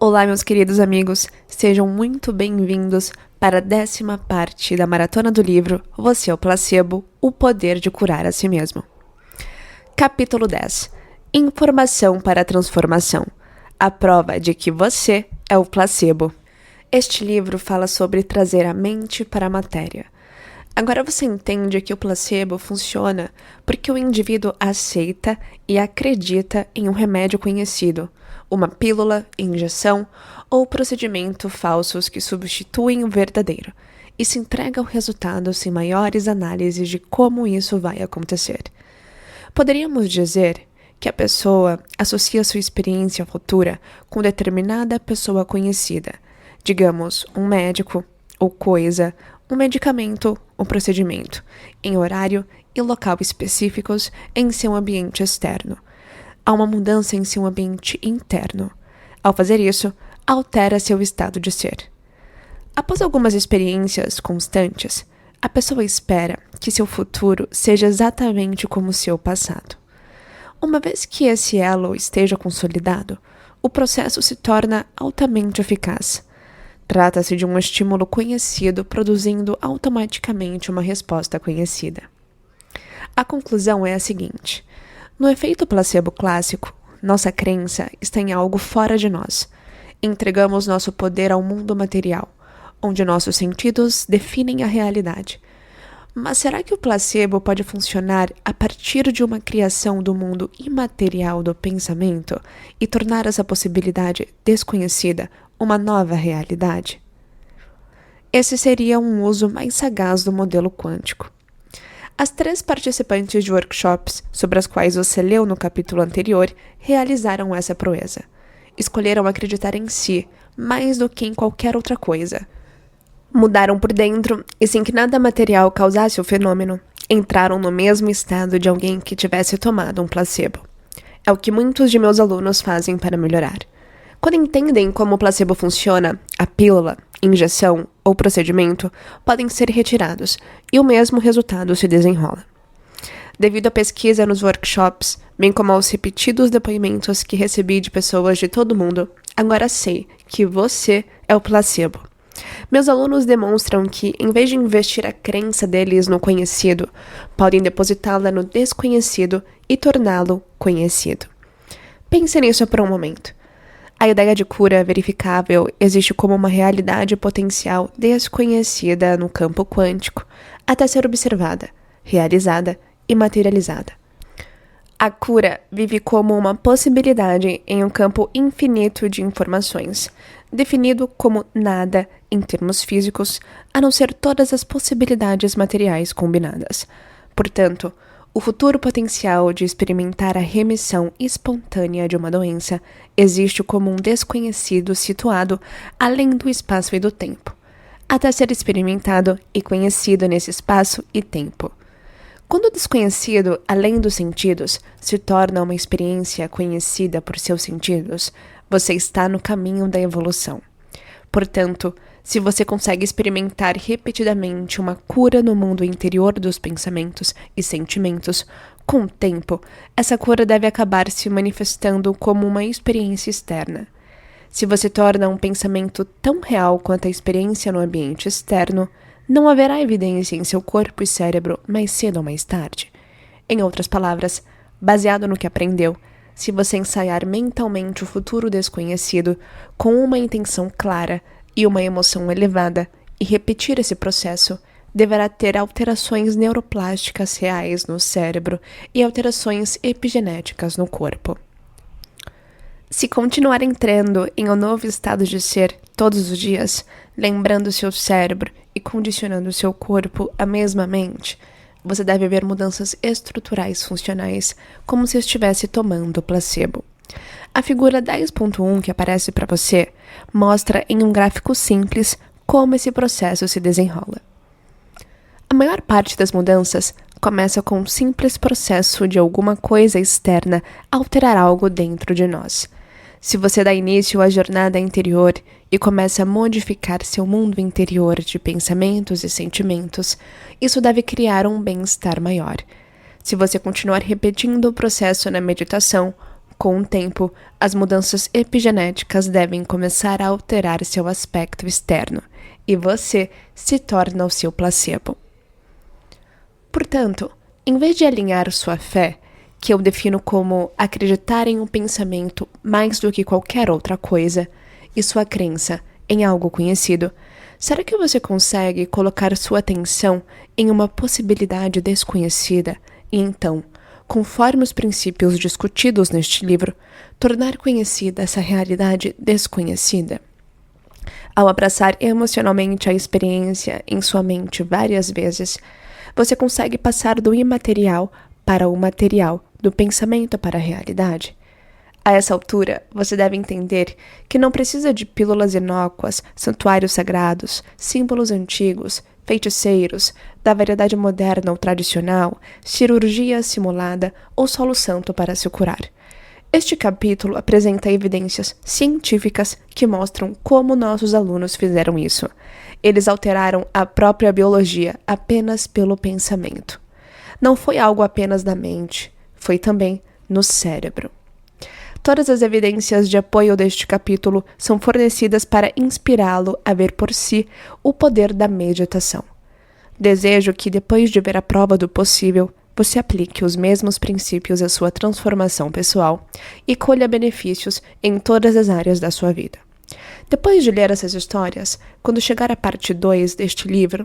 Olá, meus queridos amigos, sejam muito bem-vindos para a 10ª parte da Maratona do Livro Você é o Placebo, o poder de curar a si mesmo. Capítulo 10. Informação para a transformação. A prova de que você é o placebo. Este livro fala sobre trazer a mente para a matéria. Agora você entende que o placebo funciona porque o indivíduo aceita e acredita em um remédio conhecido, uma pílula, injeção ou procedimento falsos que substituem o verdadeiro, e se entrega ao resultado sem maiores análises de como isso vai acontecer. Poderíamos dizer que a pessoa associa sua experiência futura com determinada pessoa conhecida, digamos, um médico ou coisa, um medicamento ou procedimento, em horário e local específicos em seu ambiente externo. Há uma mudança em seu ambiente interno. Ao fazer isso, altera seu estado de ser. Após algumas experiências constantes, a pessoa espera que seu futuro seja exatamente como o seu passado. Uma vez que esse elo esteja consolidado, o processo se torna altamente eficaz. Trata-se de um estímulo conhecido produzindo automaticamente uma resposta conhecida. A conclusão é a seguinte: no efeito placebo clássico, nossa crença está em algo fora de nós. Entregamos nosso poder ao mundo material, onde nossos sentidos definem a realidade. Mas será que o placebo pode funcionar a partir de uma criação do mundo imaterial do pensamento e tornar essa possibilidade desconhecida uma nova realidade? Esse seria um uso mais sagaz do modelo quântico. As 3 participantes de workshops, sobre as quais você leu no capítulo anterior, realizaram essa proeza. Escolheram acreditar em si, mais do que em qualquer outra coisa. Mudaram por dentro e, sem que nada material causasse o fenômeno, entraram no mesmo estado de alguém que tivesse tomado um placebo. É o que muitos de meus alunos fazem para melhorar. Quando entendem como o placebo funciona, a pílula, injeção ou procedimento podem ser retirados e o mesmo resultado se desenrola. Devido à pesquisa nos workshops, bem como aos repetidos depoimentos que recebi de pessoas de todo mundo, agora sei que você é o placebo. Meus alunos demonstram que, em vez de investir a crença deles no conhecido, podem depositá-la no desconhecido e torná-lo conhecido. Pense nisso por um momento. A ideia de cura verificável existe como uma realidade potencial desconhecida no campo quântico, até ser observada, realizada e materializada. A cura vive como uma possibilidade em um campo infinito de informações, definido como nada em termos físicos, a não ser todas as possibilidades materiais combinadas. Portanto, o futuro potencial de experimentar a remissão espontânea de uma doença existe como um desconhecido situado além do espaço e do tempo, até ser experimentado e conhecido nesse espaço e tempo. Quando o desconhecido, além dos sentidos, se torna uma experiência conhecida por seus sentidos, você está no caminho da evolução. Portanto, se você consegue experimentar repetidamente uma cura no mundo interior dos pensamentos e sentimentos, com o tempo, essa cura deve acabar se manifestando como uma experiência externa. Se você torna um pensamento tão real quanto a experiência no ambiente externo, não haverá evidência em seu corpo e cérebro mais cedo ou mais tarde. Em outras palavras, baseado no que aprendeu, se você ensaiar mentalmente o futuro desconhecido com uma intenção clara e uma emoção elevada e repetir esse processo, deverá ter alterações neuroplásticas reais no cérebro e alterações epigenéticas no corpo. Se continuar entrando em um novo estado de ser todos os dias, lembrando seu cérebro e condicionando seu corpo à mesma mente, você deve ver mudanças estruturais funcionais, como se estivesse tomando placebo. A figura 10.1 que aparece para você mostra em um gráfico simples como esse processo se desenrola. A maior parte das mudanças começa com um simples processo de alguma coisa externa alterar algo dentro de nós. Se você dá início à jornada interior e começa a modificar seu mundo interior de pensamentos e sentimentos, isso deve criar um bem-estar maior. Se você continuar repetindo o processo na meditação, Com o tempo, as mudanças epigenéticas devem começar a alterar seu aspecto externo, e você se torna o seu placebo. Portanto, em vez de alinhar sua fé, que eu defino como acreditar em um pensamento mais do que qualquer outra coisa, e sua crença em algo conhecido, será que você consegue colocar sua atenção em uma possibilidade desconhecida e então, conforme os princípios discutidos neste livro, tornar conhecida essa realidade desconhecida? Ao abraçar emocionalmente a experiência em sua mente várias vezes, você consegue passar do imaterial para o material, do pensamento para a realidade. A essa altura, você deve entender que não precisa de pílulas inócuas, santuários sagrados, símbolos antigos, feiticeiros, da variedade moderna ou tradicional, cirurgia simulada ou solo santo para se curar. Este capítulo apresenta evidências científicas que mostram como nossos alunos fizeram isso. Eles alteraram a própria biologia apenas pelo pensamento. Não foi algo apenas da mente, foi também no cérebro. Todas as evidências de apoio deste capítulo são fornecidas para inspirá-lo a ver por si o poder da meditação. Desejo que, depois de ver a prova do possível, você aplique os mesmos princípios à sua transformação pessoal e colha benefícios em todas as áreas da sua vida. Depois de ler essas histórias, quando chegar à parte 2 deste livro,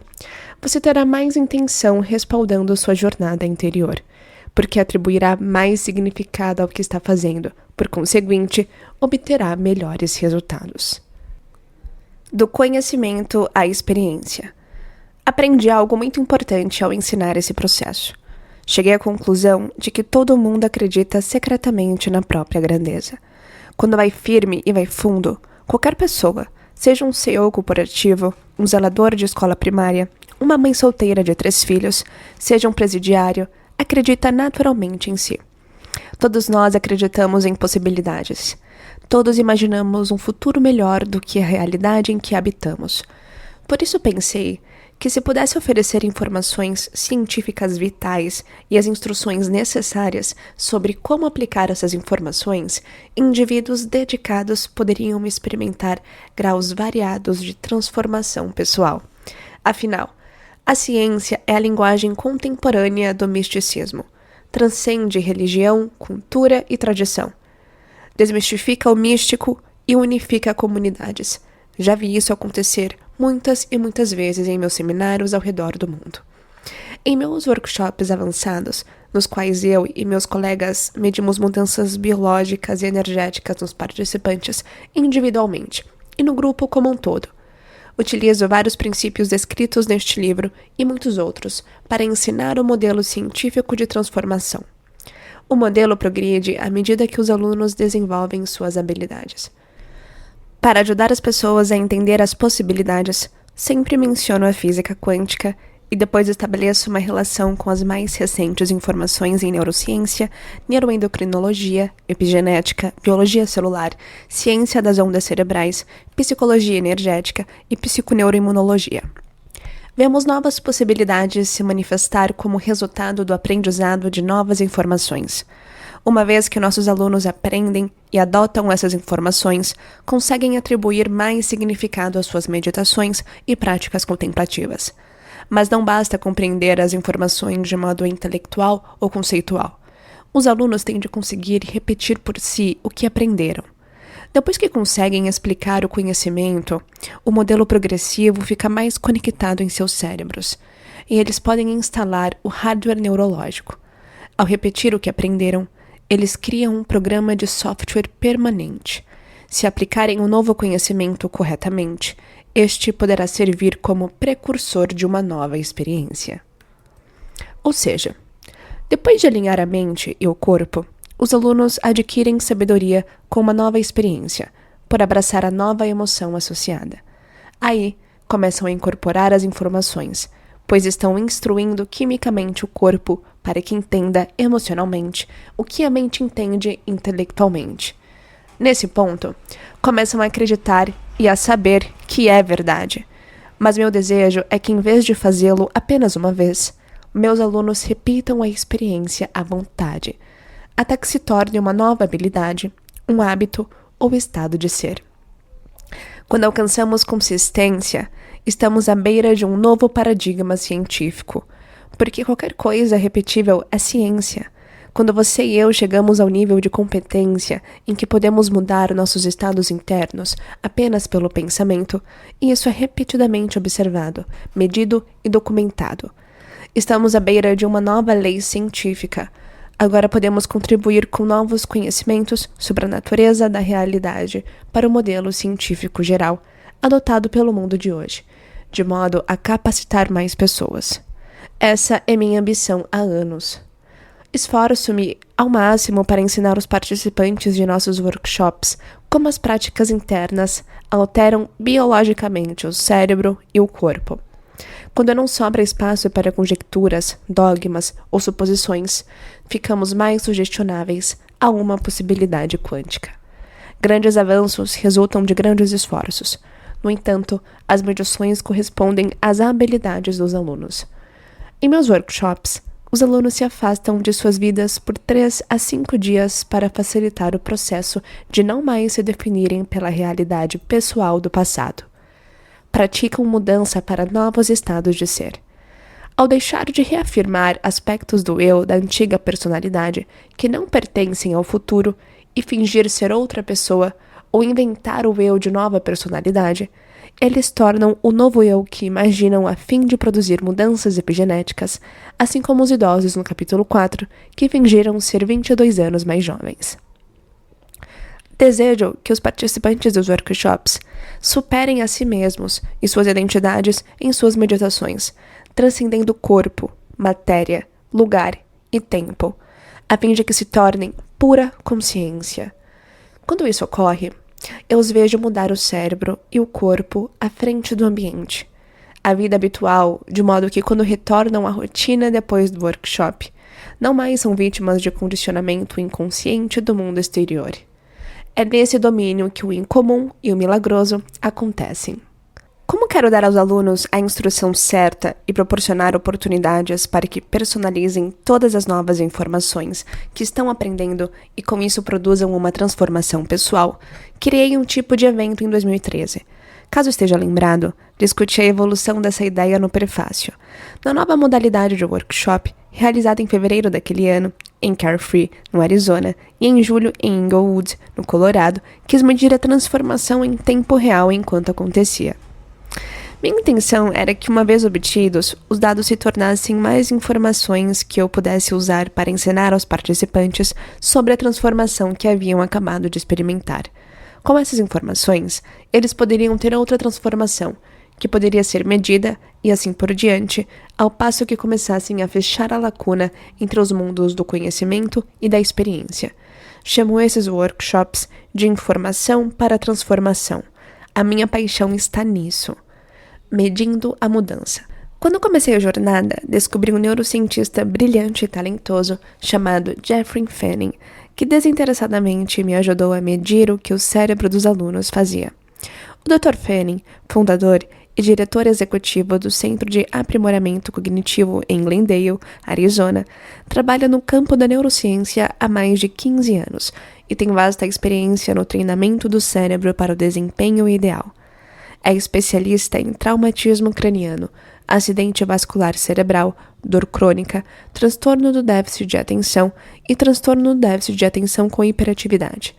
você terá mais intenção respaldando sua jornada interior, porque atribuirá mais significado ao que está fazendo, por conseguinte, obterá melhores resultados. Do conhecimento à experiência. Aprendi algo muito importante ao ensinar esse processo. Cheguei à conclusão de que todo mundo acredita secretamente na própria grandeza. Quando vai firme e vai fundo, qualquer pessoa, seja um CEO corporativo, um zelador de escola primária, uma mãe solteira de 3 filhos, seja um presidiário, acredita naturalmente em si. Todos nós acreditamos em possibilidades. Todos imaginamos um futuro melhor do que a realidade em que habitamos. Por isso pensei que se pudesse oferecer informações científicas vitais e as instruções necessárias sobre como aplicar essas informações, indivíduos dedicados poderiam experimentar graus variados de transformação pessoal. Afinal, a ciência é a linguagem contemporânea do misticismo. Transcende religião, cultura e tradição. Desmistifica o místico e unifica comunidades. Já vi isso acontecer muitas e muitas vezes em meus seminários ao redor do mundo. Em meus workshops avançados, nos quais eu e meus colegas medimos mudanças biológicas e energéticas nos participantes individualmente e no grupo como um todo, utilizo vários princípios descritos neste livro e muitos outros para ensinar o modelo científico de transformação. O modelo progride à medida que os alunos desenvolvem suas habilidades. Para ajudar as pessoas a entender as possibilidades, sempre menciono a física quântica e depois estabeleço uma relação com as mais recentes informações em neurociência, neuroendocrinologia, epigenética, biologia celular, ciência das ondas cerebrais, psicologia energética e psiconeuroimunologia. Vemos novas possibilidades se manifestar como resultado do aprendizado de novas informações. Uma vez que nossos alunos aprendem e adotam essas informações, conseguem atribuir mais significado às suas meditações e práticas contemplativas. Mas não basta compreender as informações de modo intelectual ou conceitual. Os alunos têm de conseguir repetir por si o que aprenderam. Depois que conseguem explicar o conhecimento, o modelo progressivo fica mais conectado em seus cérebros, e eles podem instalar o hardware neurológico. Ao repetir o que aprenderam, eles criam um programa de software permanente. Se aplicarem o novo conhecimento corretamente, este poderá servir como precursor de uma nova experiência. Ou seja, depois de alinhar a mente e o corpo, os alunos adquirem sabedoria com uma nova experiência, por abraçar a nova emoção associada. Aí, começam a incorporar as informações, pois estão instruindo quimicamente o corpo para que entenda emocionalmente o que a mente entende intelectualmente. Nesse ponto, começam a acreditar e a saber que é verdade. Mas meu desejo é que, em vez de fazê-lo apenas uma vez, meus alunos repitam a experiência à vontade. até que se torne uma nova habilidade, um hábito ou estado de ser. Quando alcançamos consistência, estamos à beira de um novo paradigma científico, porque qualquer coisa repetível é ciência. Quando você e eu chegamos ao nível de competência em que podemos mudar nossos estados internos apenas pelo pensamento, e isso é repetidamente observado, medido e documentado. Estamos à beira de uma nova lei científica. Agora podemos contribuir com novos conhecimentos sobre a natureza da realidade para o modelo científico geral, adotado pelo mundo de hoje, de modo a capacitar mais pessoas. Essa é minha ambição há anos. Esforço-me ao máximo para ensinar os participantes de nossos workshops como as práticas internas alteram biologicamente o cérebro e o corpo. Quando não sobra espaço para conjecturas, dogmas ou suposições, ficamos mais sugestionáveis a uma possibilidade quântica. Grandes avanços resultam de grandes esforços. No entanto, as medições correspondem às habilidades dos alunos. Em meus workshops, os alunos se afastam de suas vidas por 3 a 5 dias para facilitar o processo de não mais se definirem pela realidade pessoal do passado. Praticam mudança para novos estados de ser. Ao deixar de reafirmar aspectos do eu da antiga personalidade que não pertencem ao futuro e fingir ser outra pessoa ou inventar o eu de nova personalidade, eles tornam o novo eu que imaginam a fim de produzir mudanças epigenéticas, assim como os idosos no capítulo 4, que fingiram ser 22 anos mais jovens. Desejo que os participantes dos workshops superem a si mesmos e suas identidades em suas meditações, transcendendo corpo, matéria, lugar e tempo, a fim de que se tornem pura consciência. Quando isso ocorre, eu os vejo mudar o cérebro e o corpo à frente do ambiente, a vida habitual, de modo que quando retornam à rotina depois do workshop, não mais são vítimas de condicionamento inconsciente do mundo exterior. É nesse domínio que o incomum e o milagroso acontecem. Como quero dar aos alunos a instrução certa e proporcionar oportunidades para que personalizem todas as novas informações que estão aprendendo e com isso produzam uma transformação pessoal, criei um tipo de evento em 2013. Caso esteja lembrado, discuti a evolução dessa ideia no prefácio. Na nova modalidade de workshop, realizada em fevereiro daquele ano, em Carefree, no Arizona, e em julho em Inglewood, no Colorado, quis medir a transformação em tempo real enquanto acontecia. Minha intenção era que, uma vez obtidos, os dados se tornassem mais informações que eu pudesse usar para ensinar aos participantes sobre a transformação que haviam acabado de experimentar. Com essas informações, eles poderiam ter outra transformação, que poderia ser medida e assim por diante, ao passo que começassem a fechar a lacuna entre os mundos do conhecimento e da experiência. Chamo esses workshops de informação para transformação. A minha paixão está nisso. Medindo a mudança. Quando comecei a jornada, descobri um neurocientista brilhante e talentoso chamado Jeffrey Fanning, que desinteressadamente me ajudou a medir o que o cérebro dos alunos fazia. O Dr. Fanning, fundador e diretor executivo do Centro de Aprimoramento Cognitivo em Glendale, Arizona, trabalha no campo da neurociência há mais de 15 anos e tem vasta experiência no treinamento do cérebro para o desempenho ideal. É especialista em traumatismo craniano, acidente vascular cerebral, dor crônica, transtorno do déficit de atenção e transtorno do déficit de atenção com hiperatividade,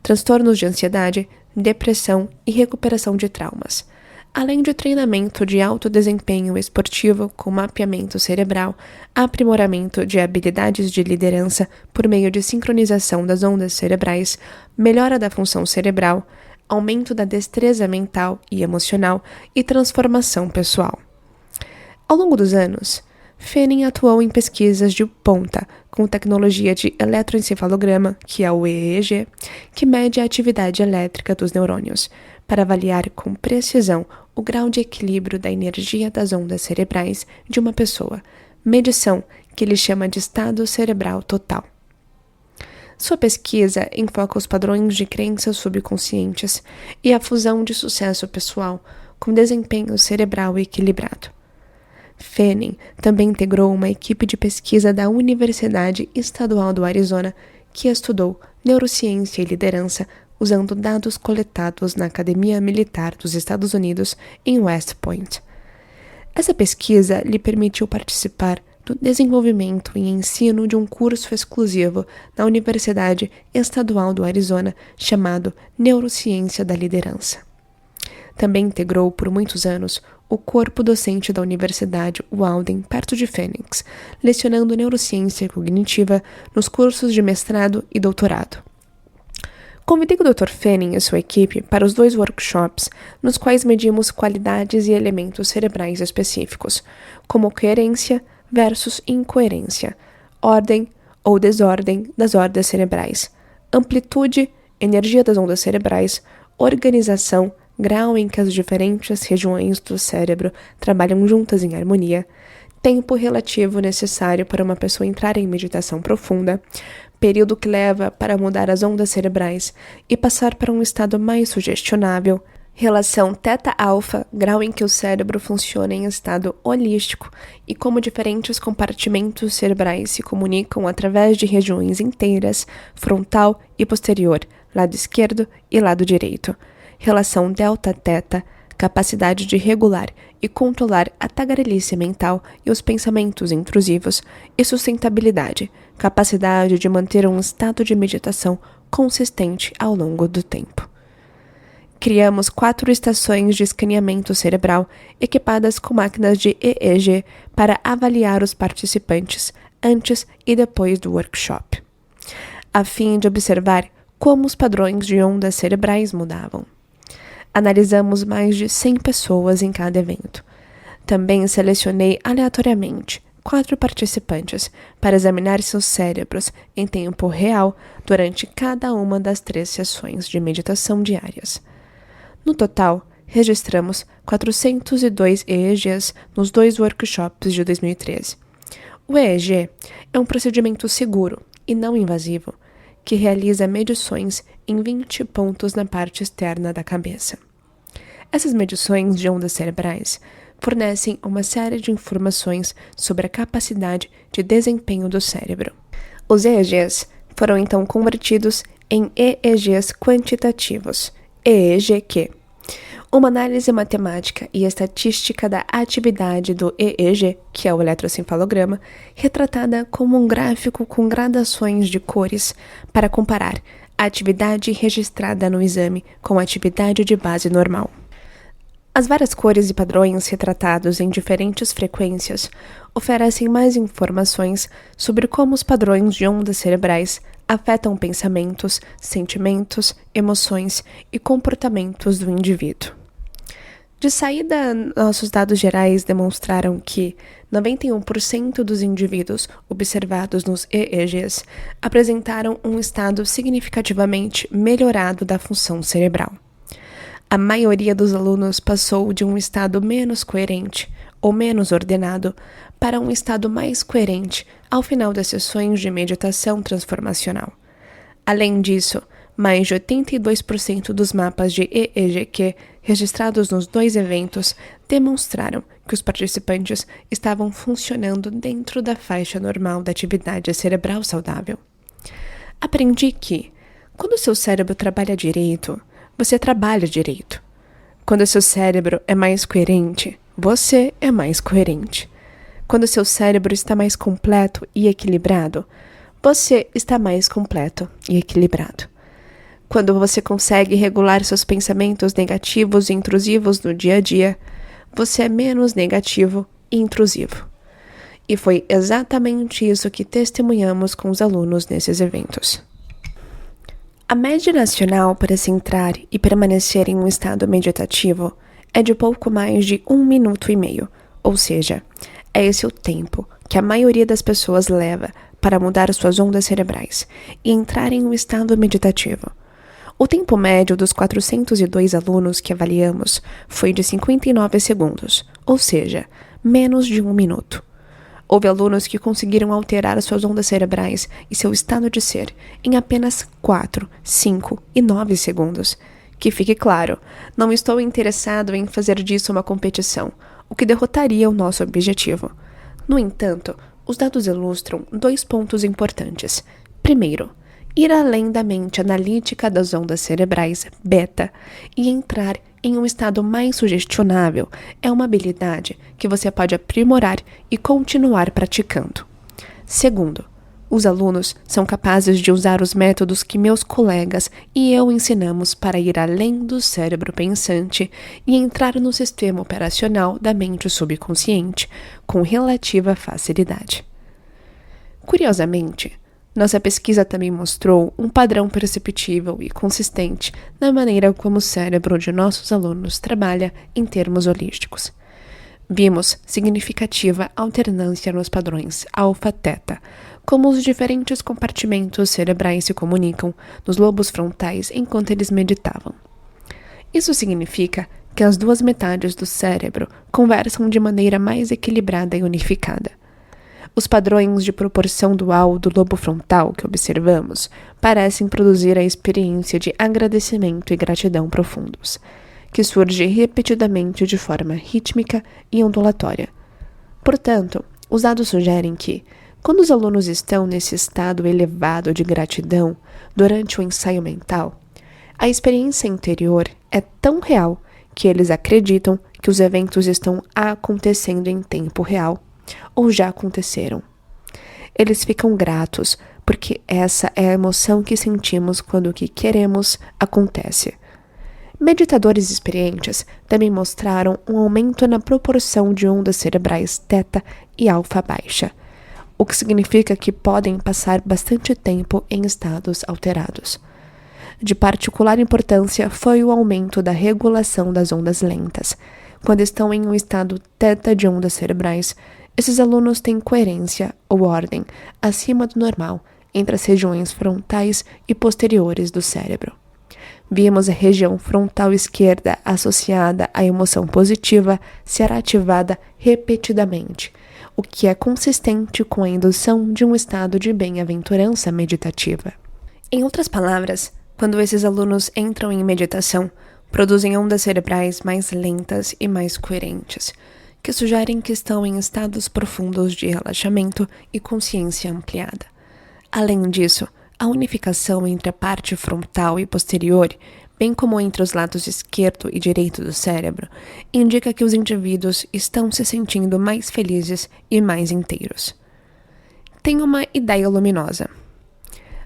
transtornos de ansiedade, depressão e recuperação de traumas, além de treinamento de alto desempenho esportivo com mapeamento cerebral, aprimoramento de habilidades de liderança por meio de sincronização das ondas cerebrais, melhora da função cerebral, aumento da destreza mental e emocional e transformação pessoal. Ao longo dos anos, Fanning atuou em pesquisas de ponta com tecnologia de eletroencefalograma, que é o EEG, que mede a atividade elétrica dos neurônios, para avaliar com precisão o grau de equilíbrio da energia das ondas cerebrais de uma pessoa, medição que ele chama de estado cerebral total. Sua pesquisa enfoca os padrões de crenças subconscientes e a fusão de sucesso pessoal com desempenho cerebral equilibrado. Fanning também integrou uma equipe de pesquisa da Universidade Estadual do Arizona que estudou neurociência e liderança usando dados coletados na Academia Militar dos Estados Unidos em West Point. Essa pesquisa lhe permitiu participar do desenvolvimento e ensino de um curso exclusivo na Universidade Estadual do Arizona chamado Neurociência da Liderança. Também integrou por muitos anos o corpo docente da Universidade Walden, perto de Phoenix, lecionando neurociência cognitiva nos cursos de mestrado e doutorado. Convidei o Dr. Fanning e sua equipe para os 2 workshops, nos quais medimos qualidades e elementos cerebrais específicos, como coerência versus incoerência, ordem ou desordem das ondas cerebrais, amplitude, energia das ondas cerebrais, organização, grau em que as diferentes regiões do cérebro trabalham juntas em harmonia, tempo relativo necessário para uma pessoa entrar em meditação profunda, período que leva para mudar as ondas cerebrais e passar para um estado mais sugestionável, relação teta-alfa, grau em que o cérebro funciona em estado holístico e como diferentes compartimentos cerebrais se comunicam através de regiões inteiras, frontal e posterior, lado esquerdo e lado direito, relação delta-teta, capacidade de regular e controlar a tagarelice mental e os pensamentos intrusivos, e sustentabilidade, capacidade de manter um estado de meditação consistente ao longo do tempo. Criamos 4 estações de escaneamento cerebral equipadas com máquinas de EEG para avaliar os participantes antes e depois do workshop, a fim de observar como os padrões de ondas cerebrais mudavam. Analisamos mais de 100 pessoas em cada evento. Também selecionei aleatoriamente 4 participantes para examinar seus cérebros em tempo real durante cada uma das 3 sessões de meditação diárias. No total, registramos 402 EEGs nos 2 workshops de 2013. O EEG é um procedimento seguro e não invasivo que realiza medições em 20 pontos na parte externa da cabeça. Essas medições de ondas cerebrais fornecem uma série de informações sobre a capacidade de desempenho do cérebro. Os EEGs foram então convertidos em EEGs quantitativos, EEG-Q, uma análise matemática e estatística da atividade do EEG, que é o eletroencefalograma, retratada como um gráfico com gradações de cores para comparar a atividade registrada no exame com a atividade de base normal. As várias cores e padrões retratados em diferentes frequências oferecem mais informações sobre como os padrões de ondas cerebrais afetam pensamentos, sentimentos, emoções e comportamentos do indivíduo. De saída, nossos dados gerais demonstraram que 91% dos indivíduos observados nos EEGs apresentaram um estado significativamente melhorado da função cerebral. A maioria dos alunos passou de um estado menos coerente ou menos ordenado para um estado mais coerente ao final das sessões de meditação transformacional. Além disso, mais de 82% dos mapas de EEG-Q registrados nos 2 eventos demonstraram que os participantes estavam funcionando dentro da faixa normal da atividade cerebral saudável. Aprendi que, quando seu cérebro trabalha direito, você trabalha direito. Quando seu cérebro é mais coerente, você é mais coerente. Quando seu cérebro está mais completo e equilibrado, você está mais completo e equilibrado. Quando você consegue regular seus pensamentos negativos e intrusivos no dia a dia, você é menos negativo e intrusivo. E foi exatamente isso que testemunhamos com os alunos nesses eventos. A média nacional para se entrar e permanecer em um estado meditativo é de pouco mais de 1,5 minutos, ou seja, é esse o tempo que a maioria das pessoas leva para mudar suas ondas cerebrais e entrar em um estado meditativo. O tempo médio dos 402 alunos que avaliamos foi de 59 segundos, ou seja, menos de 1 minuto. Houve alunos que conseguiram alterar suas ondas cerebrais e seu estado de ser em apenas 4, 5 e 9 segundos. Que fique claro, não estou interessado em fazer disso uma competição o que derrotaria o nosso objetivo. No entanto, os dados ilustram 2 pontos importantes. Primeiro, ir além da mente analítica das ondas cerebrais beta e entrar em um estado mais sugestionável é uma habilidade que você pode aprimorar e continuar praticando. Segundo, os alunos são capazes de usar os métodos que meus colegas e eu ensinamos para ir além do cérebro pensante e entrar no sistema operacional da mente subconsciente com relativa facilidade. Curiosamente, nossa pesquisa também mostrou um padrão perceptível e consistente na maneira como o cérebro de nossos alunos trabalha em termos holísticos. Vimos significativa alternância nos padrões alfa-teta, como os diferentes compartimentos cerebrais se comunicam nos lobos frontais enquanto eles meditavam. Isso significa que as 2 metades do cérebro conversam de maneira mais equilibrada e unificada. Os padrões de proporção dual do lobo frontal que observamos parecem produzir a experiência de agradecimento e gratidão profundos, que surge repetidamente de forma rítmica e ondulatória. Portanto, os dados sugerem que, quando os alunos estão nesse estado elevado de gratidão durante o ensaio mental, a experiência interior é tão real que eles acreditam que os eventos estão acontecendo em tempo real ou já aconteceram. Eles ficam gratos porque essa é a emoção que sentimos quando o que queremos acontece. Meditadores experientes também mostraram um aumento na proporção de ondas cerebrais teta e alfa baixa, o que significa que podem passar bastante tempo em estados alterados. De particular importância foi o aumento da regulação das ondas lentas. Quando estão em um estado teta de ondas cerebrais, esses alunos têm coerência ou ordem acima do normal entre as regiões frontais e posteriores do cérebro. Vimos a região frontal esquerda associada à emoção positiva ser ativada repetidamente, o que é consistente com a indução de um estado de bem-aventurança meditativa. Em outras palavras, quando esses alunos entram em meditação, produzem ondas cerebrais mais lentas e mais coerentes, que sugerem que estão em estados profundos de relaxamento e consciência ampliada. Além disso, a unificação entre a parte frontal e posterior, bem como entre os lados esquerdo e direito do cérebro, indica que os indivíduos estão se sentindo mais felizes e mais inteiros. Tenho uma ideia luminosa.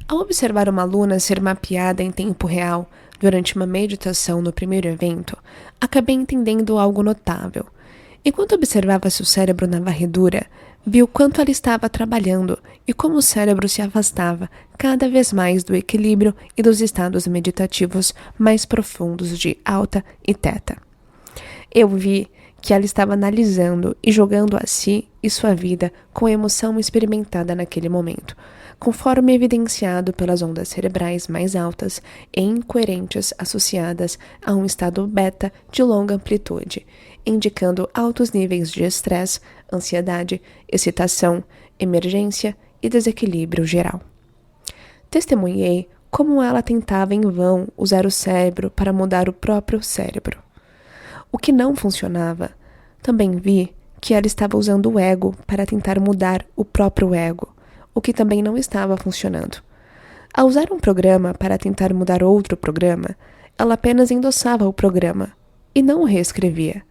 Ao observar uma aluna ser mapeada em tempo real durante uma meditação no primeiro evento, acabei entendendo algo notável. Enquanto observava seu cérebro na varredura, vi o quanto ela estava trabalhando e como o cérebro se afastava cada vez mais do equilíbrio e dos estados meditativos mais profundos de alta e teta. Eu vi que ela estava analisando e jogando a si e sua vida com a emoção experimentada naquele momento, conforme evidenciado pelas ondas cerebrais mais altas e incoerentes associadas a um estado beta de longa amplitude, indicando altos níveis de estresse, ansiedade, excitação, emergência e desequilíbrio geral. Testemunhei como ela tentava em vão usar o cérebro para mudar o próprio cérebro. O que não funcionava. Também vi que ela estava usando o ego para tentar mudar o próprio ego, o que também não estava funcionando. Ao usar um programa para tentar mudar outro programa, ela apenas endossava o programa e não o reescrevia.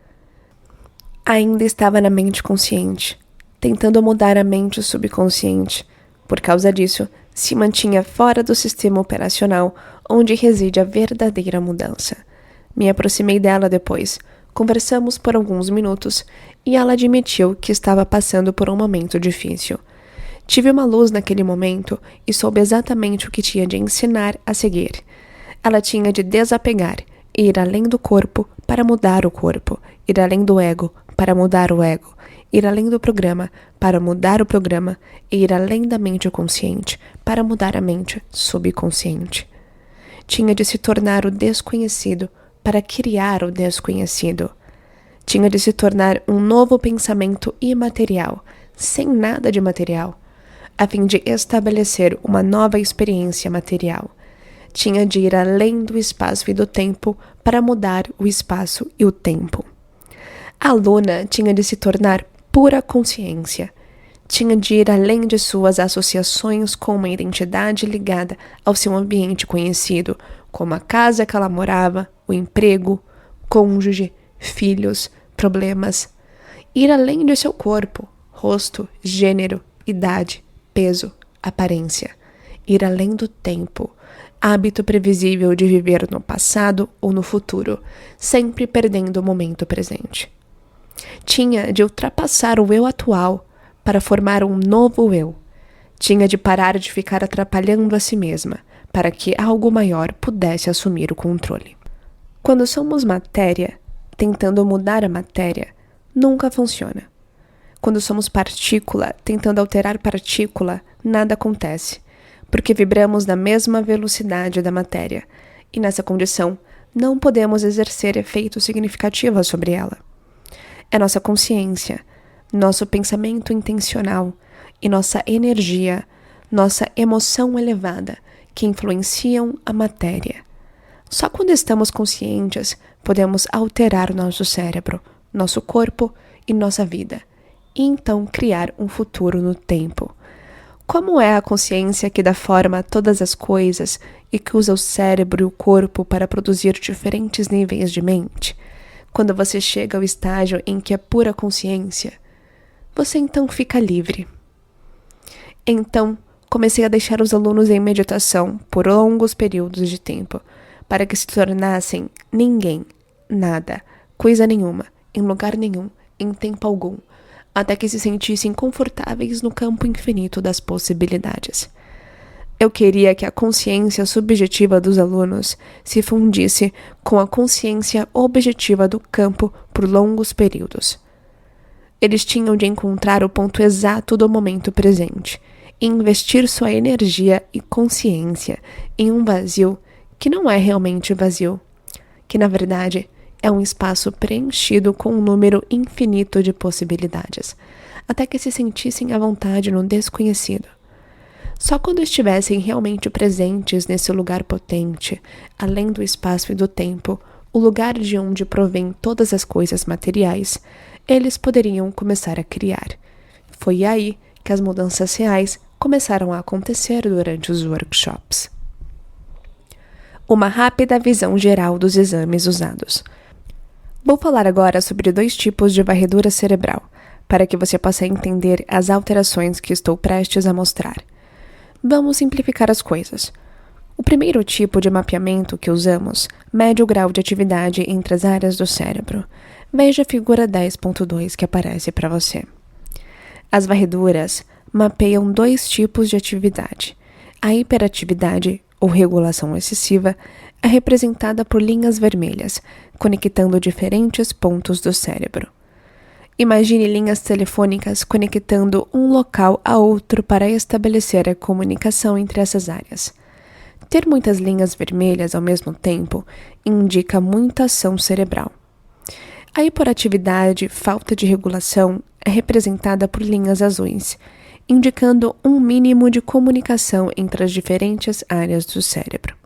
Ainda estava na mente consciente, tentando mudar a mente subconsciente. Por causa disso, se mantinha fora do sistema operacional onde reside a verdadeira mudança. Me aproximei dela depois, conversamos por alguns minutos e ela admitiu que estava passando por um momento difícil. Tive uma luz naquele momento e soube exatamente o que tinha de ensinar a seguir. Ela tinha de desapegar e ir além do corpo para mudar o corpo, ir além do ego para mudar o ego, ir além do programa para mudar o programa e ir além da mente consciente para mudar a mente subconsciente. Tinha de se tornar o desconhecido para criar o desconhecido. Tinha de se tornar um novo pensamento imaterial, sem nada de material, a fim de estabelecer uma nova experiência material. Tinha de ir além do espaço e do tempo para mudar o espaço e o tempo. A aluna tinha de se tornar pura consciência. Tinha de ir além de suas associações com uma identidade ligada ao seu ambiente conhecido, como a casa que ela morava, o emprego, cônjuge, filhos, problemas. Ir além de seu corpo, rosto, gênero, idade, peso, aparência. Ir além do tempo, hábito previsível de viver no passado ou no futuro, sempre perdendo o momento presente. Tinha de ultrapassar o eu atual para formar um novo eu. Tinha de parar de ficar atrapalhando a si mesma, para que algo maior pudesse assumir o controle. Quando somos matéria, tentando mudar a matéria, nunca funciona. Quando somos partícula, tentando alterar partícula, nada acontece, porque vibramos na mesma velocidade da matéria, e nessa condição, não podemos exercer efeitos significativos sobre ela. É nossa consciência, nosso pensamento intencional e nossa energia, nossa emoção elevada que influenciam a matéria. Só quando estamos conscientes podemos alterar nosso cérebro, nosso corpo e nossa vida, e então criar um futuro no tempo. Como é a consciência que dá forma a todas as coisas e que usa o cérebro e o corpo para produzir diferentes níveis de mente? Quando você chega ao estágio em que é pura consciência, você então fica livre. Então, comecei a deixar os alunos em meditação por longos períodos de tempo, para que se tornassem ninguém, nada, coisa nenhuma, em lugar nenhum, em tempo algum, até que se sentissem confortáveis no campo infinito das possibilidades. Eu queria que a consciência subjetiva dos alunos se fundisse com a consciência objetiva do campo por longos períodos. Eles tinham de encontrar o ponto exato do momento presente e investir sua energia e consciência em um vazio que não é realmente vazio, que na verdade é um espaço preenchido com um número infinito de possibilidades, até que se sentissem à vontade no desconhecido. Só quando estivessem realmente presentes nesse lugar potente, além do espaço e do tempo, o lugar de onde provém todas as coisas materiais, eles poderiam começar a criar. Foi aí que as mudanças reais começaram a acontecer durante os workshops. Uma rápida visão geral dos exames usados. Vou falar agora sobre 2 tipos de varredura cerebral, para que você possa entender as alterações que estou prestes a mostrar. Vamos simplificar as coisas. O primeiro tipo de mapeamento que usamos mede o grau de atividade entre as áreas do cérebro. Veja a figura 10.2 que aparece para você. As varreduras mapeiam 2 tipos de atividade. A hiperatividade, ou regulação excessiva, é representada por linhas vermelhas, conectando diferentes pontos do cérebro. Imagine linhas telefônicas conectando um local a outro para estabelecer a comunicação entre essas áreas. Ter muitas linhas vermelhas ao mesmo tempo indica muita ação cerebral. A hiperatividade, falta de regulação, é representada por linhas azuis, indicando um mínimo de comunicação entre as diferentes áreas do cérebro.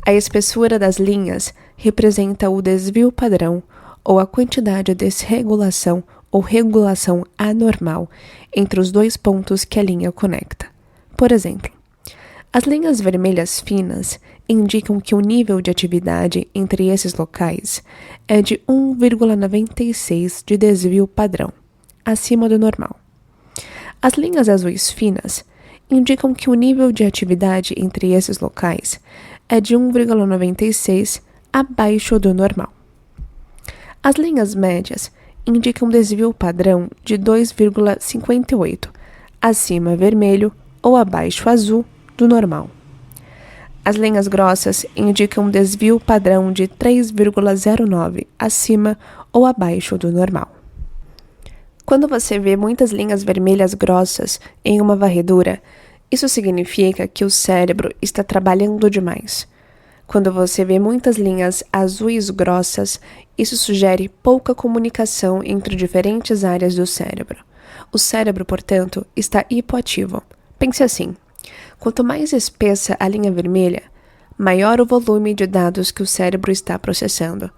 A espessura das linhas representa o desvio padrão ou a quantidade de desregulação ou regulação anormal entre os 2 pontos que a linha conecta. Por exemplo, as linhas vermelhas finas indicam que o nível de atividade entre esses locais é de 1,96 de desvio padrão, acima do normal. As linhas azuis finas indicam que o nível de atividade entre esses locais é de 1,96 abaixo do normal. As linhas médias indicam desvio padrão de 2,58, acima vermelho ou abaixo azul do normal. As linhas grossas indicam desvio padrão de 3,09, acima ou abaixo do normal. Quando você vê muitas linhas vermelhas grossas em uma varredura, isso significa que o cérebro está trabalhando demais. Quando você vê muitas linhas azuis grossas, isso sugere pouca comunicação entre diferentes áreas do cérebro. O cérebro, portanto, está hipoativo. Pense assim: quanto mais espessa a linha vermelha, maior o volume de dados que o cérebro está processando.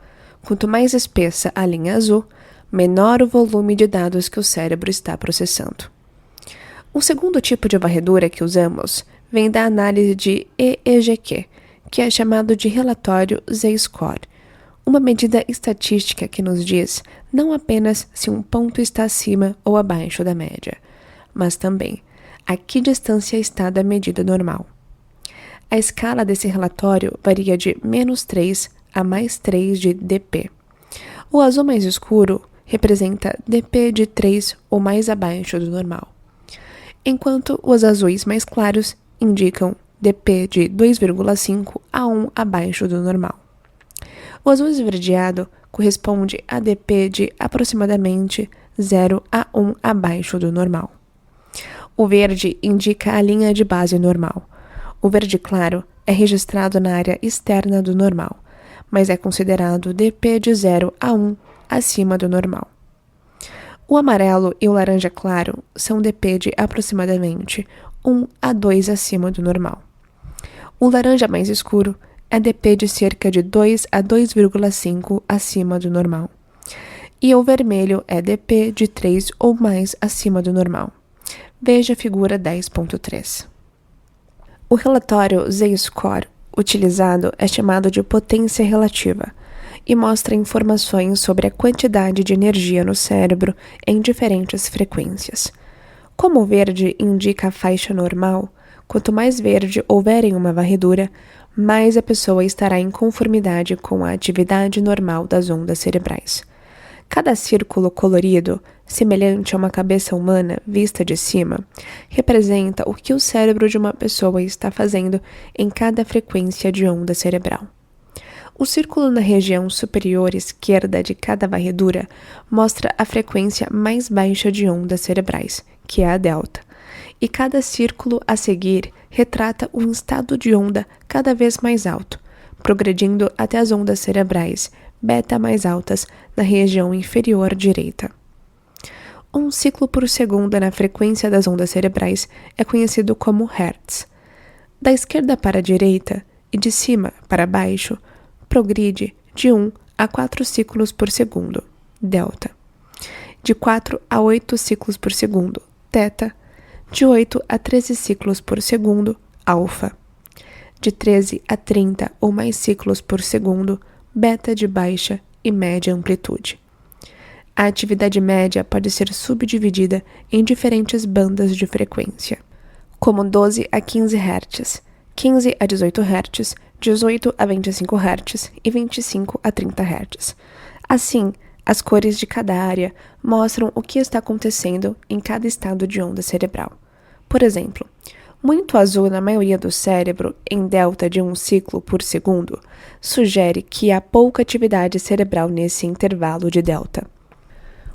Quanto mais espessa a linha azul, menor o volume de dados que o cérebro está processando. O segundo tipo de varredura que usamos vem da análise de EEG, que é chamado de relatório Z-score, uma medida estatística que nos diz não apenas se um ponto está acima ou abaixo da média, mas também a que distância está da medida normal. A escala desse relatório varia de -3 a +3 de dp. O azul mais escuro representa dp de 3 ou mais abaixo do normal, enquanto os azuis mais claros indicam dp de 2,5 a 1 abaixo do normal. O azul esverdeado corresponde a dp de aproximadamente 0 a 1 abaixo do normal. O verde indica a linha de base normal. O verde claro é registrado na área externa do normal, mas é considerado dp de 0 a 1 acima do normal. O amarelo e o laranja claro são dp de aproximadamente 1 a 2 acima do normal. O laranja mais escuro é dp de cerca de 2 a 2,5 acima do normal. E o vermelho é dp de 3 ou mais acima do normal. Veja a figura 10.3. O relatório Z-score utilizado é chamado de potência relativa e mostra informações sobre a quantidade de energia no cérebro em diferentes frequências. Como o verde indica a faixa normal, quanto mais verde houver em uma varredura, mais a pessoa estará em conformidade com a atividade normal das ondas cerebrais. Cada círculo colorido, semelhante a uma cabeça humana vista de cima, representa o que o cérebro de uma pessoa está fazendo em cada frequência de onda cerebral. O círculo na região superior esquerda de cada varredura mostra a frequência mais baixa de ondas cerebrais, que é a delta, e cada círculo a seguir retrata um estado de onda cada vez mais alto, progredindo até as ondas cerebrais beta mais altas na região inferior direita. Um ciclo por segundo na frequência das ondas cerebrais é conhecido como hertz. Da esquerda para a direita e de cima para baixo, progride de 1 a 4 ciclos por segundo, delta. De 4 a 8 ciclos por segundo, θ. De 8 a 13 ciclos por segundo, alfa. De 13 a 30 ou mais ciclos por segundo, beta de baixa e média amplitude. A atividade média pode ser subdividida em diferentes bandas de frequência, como 12 a 15 Hz, 15 a 18 Hz, 18 a 25 Hz e 25 a 30 Hz. Assim, as cores de cada área mostram o que está acontecendo em cada estado de onda cerebral. Por exemplo, muito azul na maioria do cérebro, em delta de 1 ciclo por segundo, sugere que há pouca atividade cerebral nesse intervalo de delta.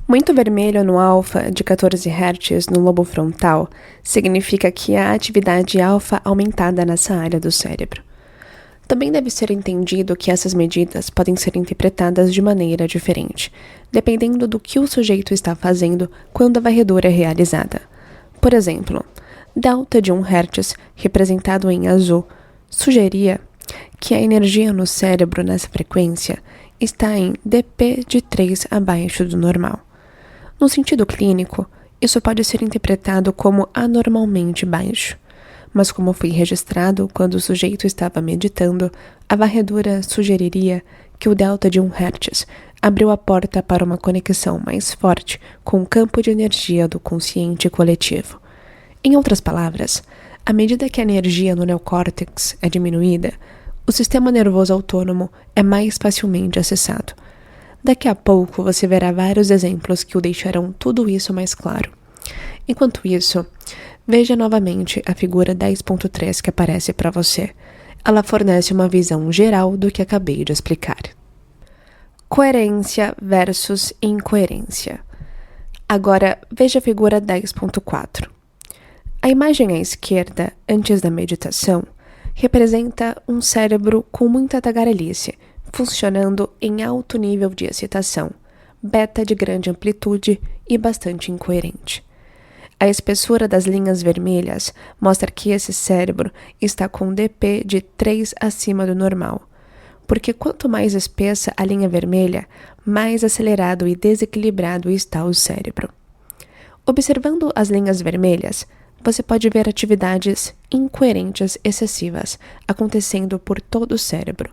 Muito vermelho no alfa de 14 Hz no lobo frontal significa que há atividade alfa aumentada nessa área do cérebro. Também deve ser entendido que essas medidas podem ser interpretadas de maneira diferente, dependendo do que o sujeito está fazendo quando a varredura é realizada. Por exemplo, delta de 1 Hz, representado em azul, sugeria que a energia no cérebro nessa frequência está em dp de 3 abaixo do normal. No sentido clínico, isso pode ser interpretado como anormalmente baixo, mas como foi registrado quando o sujeito estava meditando, a varredura sugeriria que o delta de 1 Hz abriu a porta para uma conexão mais forte com o campo de energia do consciente coletivo. Em outras palavras, à medida que a energia no neocórtex é diminuída, o sistema nervoso autônomo é mais facilmente acessado. Daqui a pouco você verá vários exemplos que o deixarão tudo isso mais claro. Enquanto isso, veja novamente a figura 10.3 que aparece para você. Ela fornece uma visão geral do que acabei de explicar. Coerência versus incoerência. Agora, veja a figura 10.4. A imagem à esquerda, antes da meditação, representa um cérebro com muita tagarelice, funcionando em alto nível de excitação, beta de grande amplitude e bastante incoerente. A espessura das linhas vermelhas mostra que esse cérebro está com dp de 3 acima do normal, porque quanto mais espessa a linha vermelha, mais acelerado e desequilibrado está o cérebro. Observando as linhas vermelhas, você pode ver atividades incoerentes excessivas acontecendo por todo o cérebro.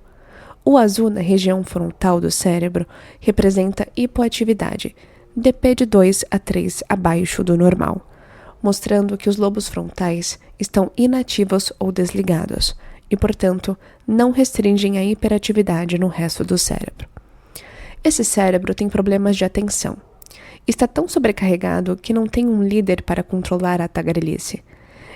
O azul na região frontal do cérebro representa hipoatividade, DP de 2 a 3 abaixo do normal, mostrando que os lobos frontais estão inativos ou desligados e, portanto, não restringem a hiperatividade no resto do cérebro. Esse cérebro tem problemas de atenção. Está tão sobrecarregado que não tem um líder para controlar a tagarelice.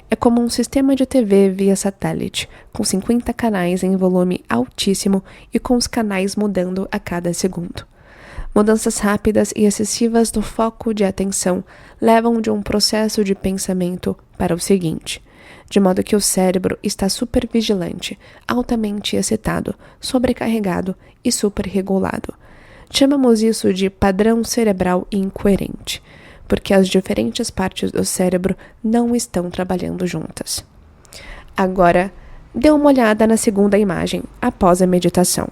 É como um sistema de TV via satélite, com 50 canais em volume altíssimo e com os canais mudando a cada segundo. Mudanças rápidas e excessivas do foco de atenção levam de um processo de pensamento para o seguinte, de modo que o cérebro está supervigilante, altamente excitado, sobrecarregado e superregulado. Chamamos isso de padrão cerebral incoerente, porque as diferentes partes do cérebro não estão trabalhando juntas. Agora, dê uma olhada na segunda imagem, após a meditação.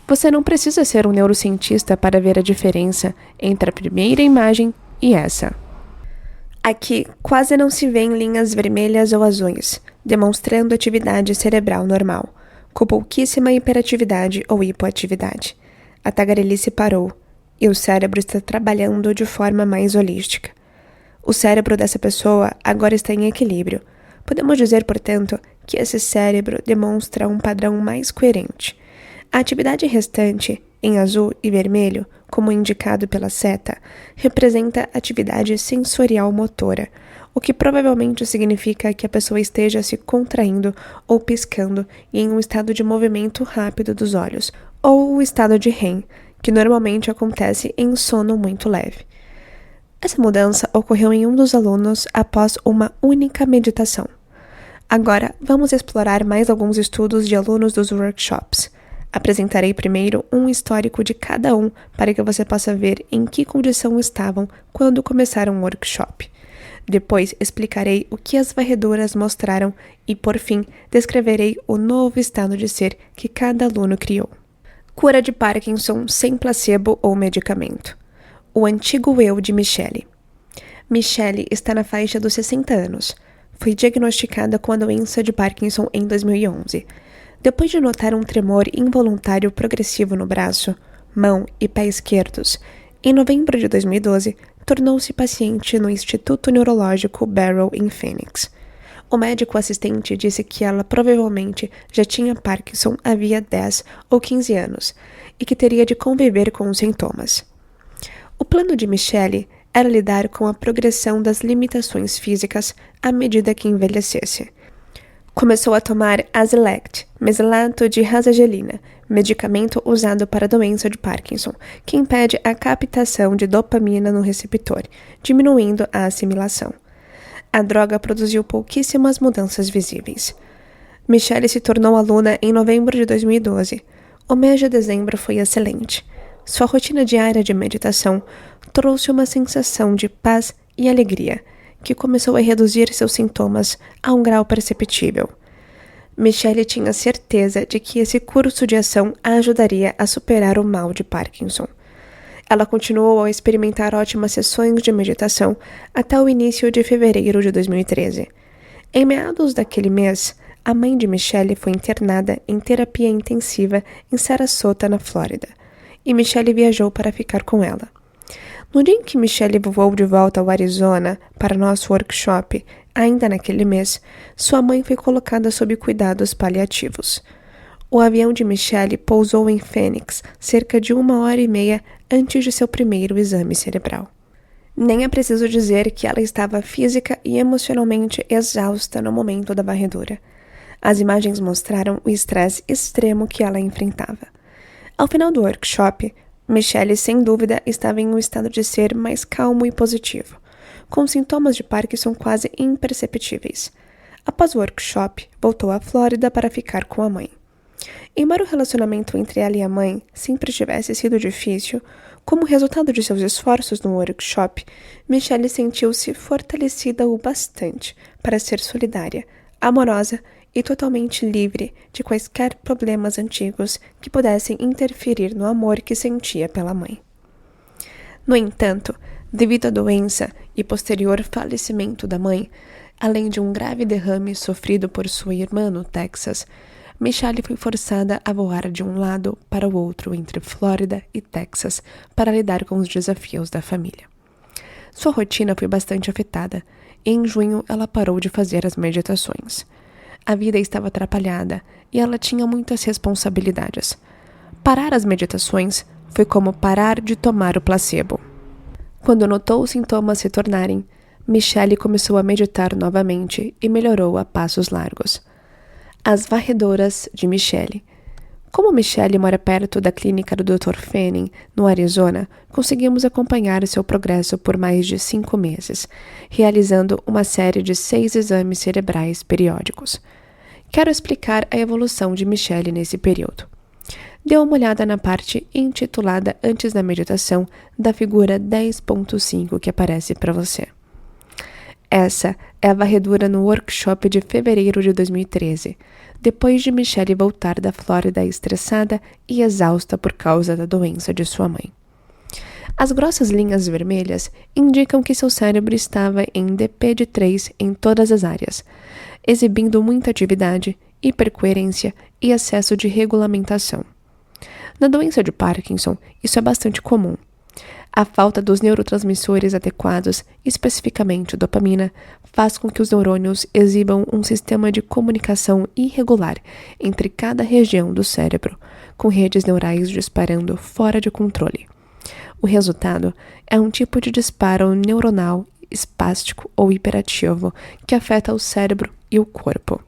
Você não precisa ser um neurocientista para ver a diferença entre a primeira imagem e essa. Aqui, quase não se vêem linhas vermelhas ou azuis, demonstrando atividade cerebral normal, com pouquíssima hiperatividade ou hipoatividade. A tagarelice parou, e o cérebro está trabalhando de forma mais holística. O cérebro dessa pessoa agora está em equilíbrio. Podemos dizer, portanto, que esse cérebro demonstra um padrão mais coerente. A atividade restante, em azul e vermelho, como indicado pela seta, representa atividade sensorial motora, o que provavelmente significa que a pessoa esteja se contraindo ou piscando e em um estado de movimento rápido dos olhos, ou o estado de REM, que normalmente acontece em sono muito leve. Essa mudança ocorreu em um dos alunos após uma única meditação. Agora, vamos explorar mais alguns estudos de alunos dos workshops. Apresentarei primeiro um histórico de cada um para que você possa ver em que condição estavam quando começaram o workshop. Depois explicarei o que as varredoras mostraram e, por fim, descreverei o novo estado de ser que cada aluno criou. Cura de Parkinson sem placebo ou medicamento. O antigo eu de Michelle. Michelle está na faixa dos 60 anos. Foi diagnosticada com a doença de Parkinson em 2011. Depois de notar um tremor involuntário progressivo no braço, mão e pé esquerdos, em novembro de 2012, tornou-se paciente no Instituto Neurológico Barrow em Phoenix. O médico assistente disse que ela provavelmente já tinha Parkinson havia 10 ou 15 anos e que teria de conviver com os sintomas. O plano de Michelle era lidar com a progressão das limitações físicas à medida que envelhecesse. Começou a tomar Azilect, mesilato de rasagelina, medicamento usado para a doença de Parkinson, que impede a captação de dopamina no receptor, diminuindo a assimilação. A droga produziu pouquíssimas mudanças visíveis. Michelle se tornou aluna em novembro de 2012. O mês de dezembro foi excelente. Sua rotina diária de meditação trouxe uma sensação de paz e alegria, que começou a reduzir seus sintomas a um grau perceptível. Michelle tinha certeza de que esse curso de ação a ajudaria a superar o mal de Parkinson. Ela continuou a experimentar ótimas sessões de meditação até o início de fevereiro de 2013. Em meados daquele mês, a mãe de Michelle foi internada em terapia intensiva em Sarasota, na Flórida, e Michelle viajou para ficar com ela. No dia em que Michelle voou de volta ao Arizona para nosso workshop, ainda naquele mês, sua mãe foi colocada sob cuidados paliativos. O avião de Michelle pousou em Phoenix cerca de 1h30 antes de seu primeiro exame cerebral. Nem é preciso dizer que ela estava física e emocionalmente exausta no momento da varredura. As imagens mostraram o estresse extremo que ela enfrentava. Ao final do workshop, Michelle, sem dúvida, estava em um estado de ser mais calmo e positivo, com sintomas de Parkinson quase imperceptíveis. Após o workshop, voltou à Flórida para ficar com a mãe. Embora o relacionamento entre ela e a mãe sempre tivesse sido difícil, como resultado de seus esforços no workshop, Michelle sentiu-se fortalecida o bastante para ser solidária, amorosa e totalmente livre de quaisquer problemas antigos que pudessem interferir no amor que sentia pela mãe. No entanto, devido à doença e posterior falecimento da mãe, além de um grave derrame sofrido por sua irmã no Texas, Michelle foi forçada a voar de um lado para o outro entre Flórida e Texas para lidar com os desafios da família. Sua rotina foi bastante afetada e em junho ela parou de fazer as meditações. A vida estava atrapalhada e ela tinha muitas responsabilidades. Parar as meditações foi como parar de tomar o placebo. Quando notou os sintomas retornarem, Michelle começou a meditar novamente e melhorou a passos largos. As varredoras de Michelle. Como Michelle mora perto da clínica do Dr. Fanning, no Arizona, conseguimos acompanhar seu progresso por mais de 5 meses, realizando uma série de 6 exames cerebrais periódicos. Quero explicar a evolução de Michelle nesse período. Dê uma olhada na parte intitulada antes da meditação da figura 10.5 que aparece para você. Essa é a varredura no workshop de fevereiro de 2013, depois de Michelle voltar da Flórida estressada e exausta por causa da doença de sua mãe. As grossas linhas vermelhas indicam que seu cérebro estava em DP de 3 em todas as áreas, exibindo muita atividade, hipercoerência e excesso de regulamentação. Na doença de Parkinson, isso é bastante comum. A falta dos neurotransmissores adequados, especificamente dopamina, faz com que os neurônios exibam um sistema de comunicação irregular entre cada região do cérebro, com redes neurais disparando fora de controle. O resultado é um tipo de disparo neuronal espástico ou hiperativo que afeta o cérebro e o corpo.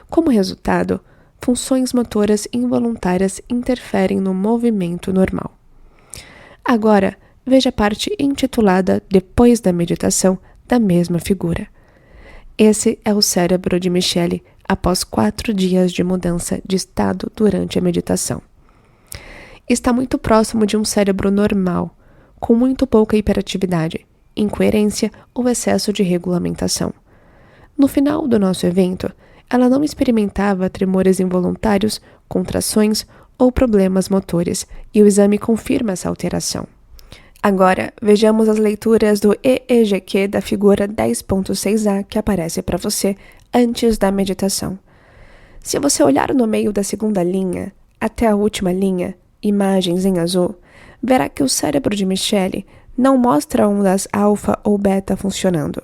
Como resultado, funções motoras involuntárias interferem no movimento normal. Agora, veja a parte intitulada Depois da meditação da mesma figura. Esse é o cérebro de Michelle após 4 dias de mudança de estado durante a meditação. Está muito próximo de um cérebro normal, com muito pouca hiperatividade, incoerência ou excesso de regulamentação. No final do nosso evento, ela não experimentava tremores involuntários, contrações ou problemas motores, e o exame confirma essa alteração. Agora, vejamos as leituras do EEGQ da figura 10.6a que aparece para você antes da meditação. Se você olhar no meio da segunda linha, até a última linha, imagens em azul, verá que o cérebro de Michelle não mostra ondas alfa ou beta funcionando.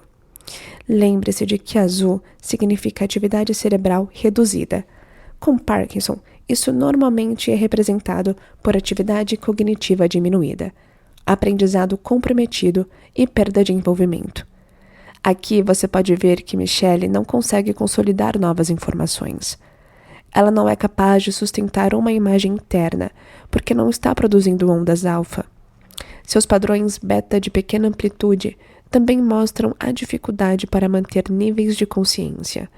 Lembre-se de que azul significa atividade cerebral reduzida. Com Parkinson, isso normalmente é representado por atividade cognitiva diminuída, aprendizado comprometido e perda de envolvimento. Aqui você pode ver que Michelle não consegue consolidar novas informações. Ela não é capaz de sustentar uma imagem interna, porque não está produzindo ondas alfa. Seus padrões beta de pequena amplitude também mostram a dificuldade para manter níveis de consciência.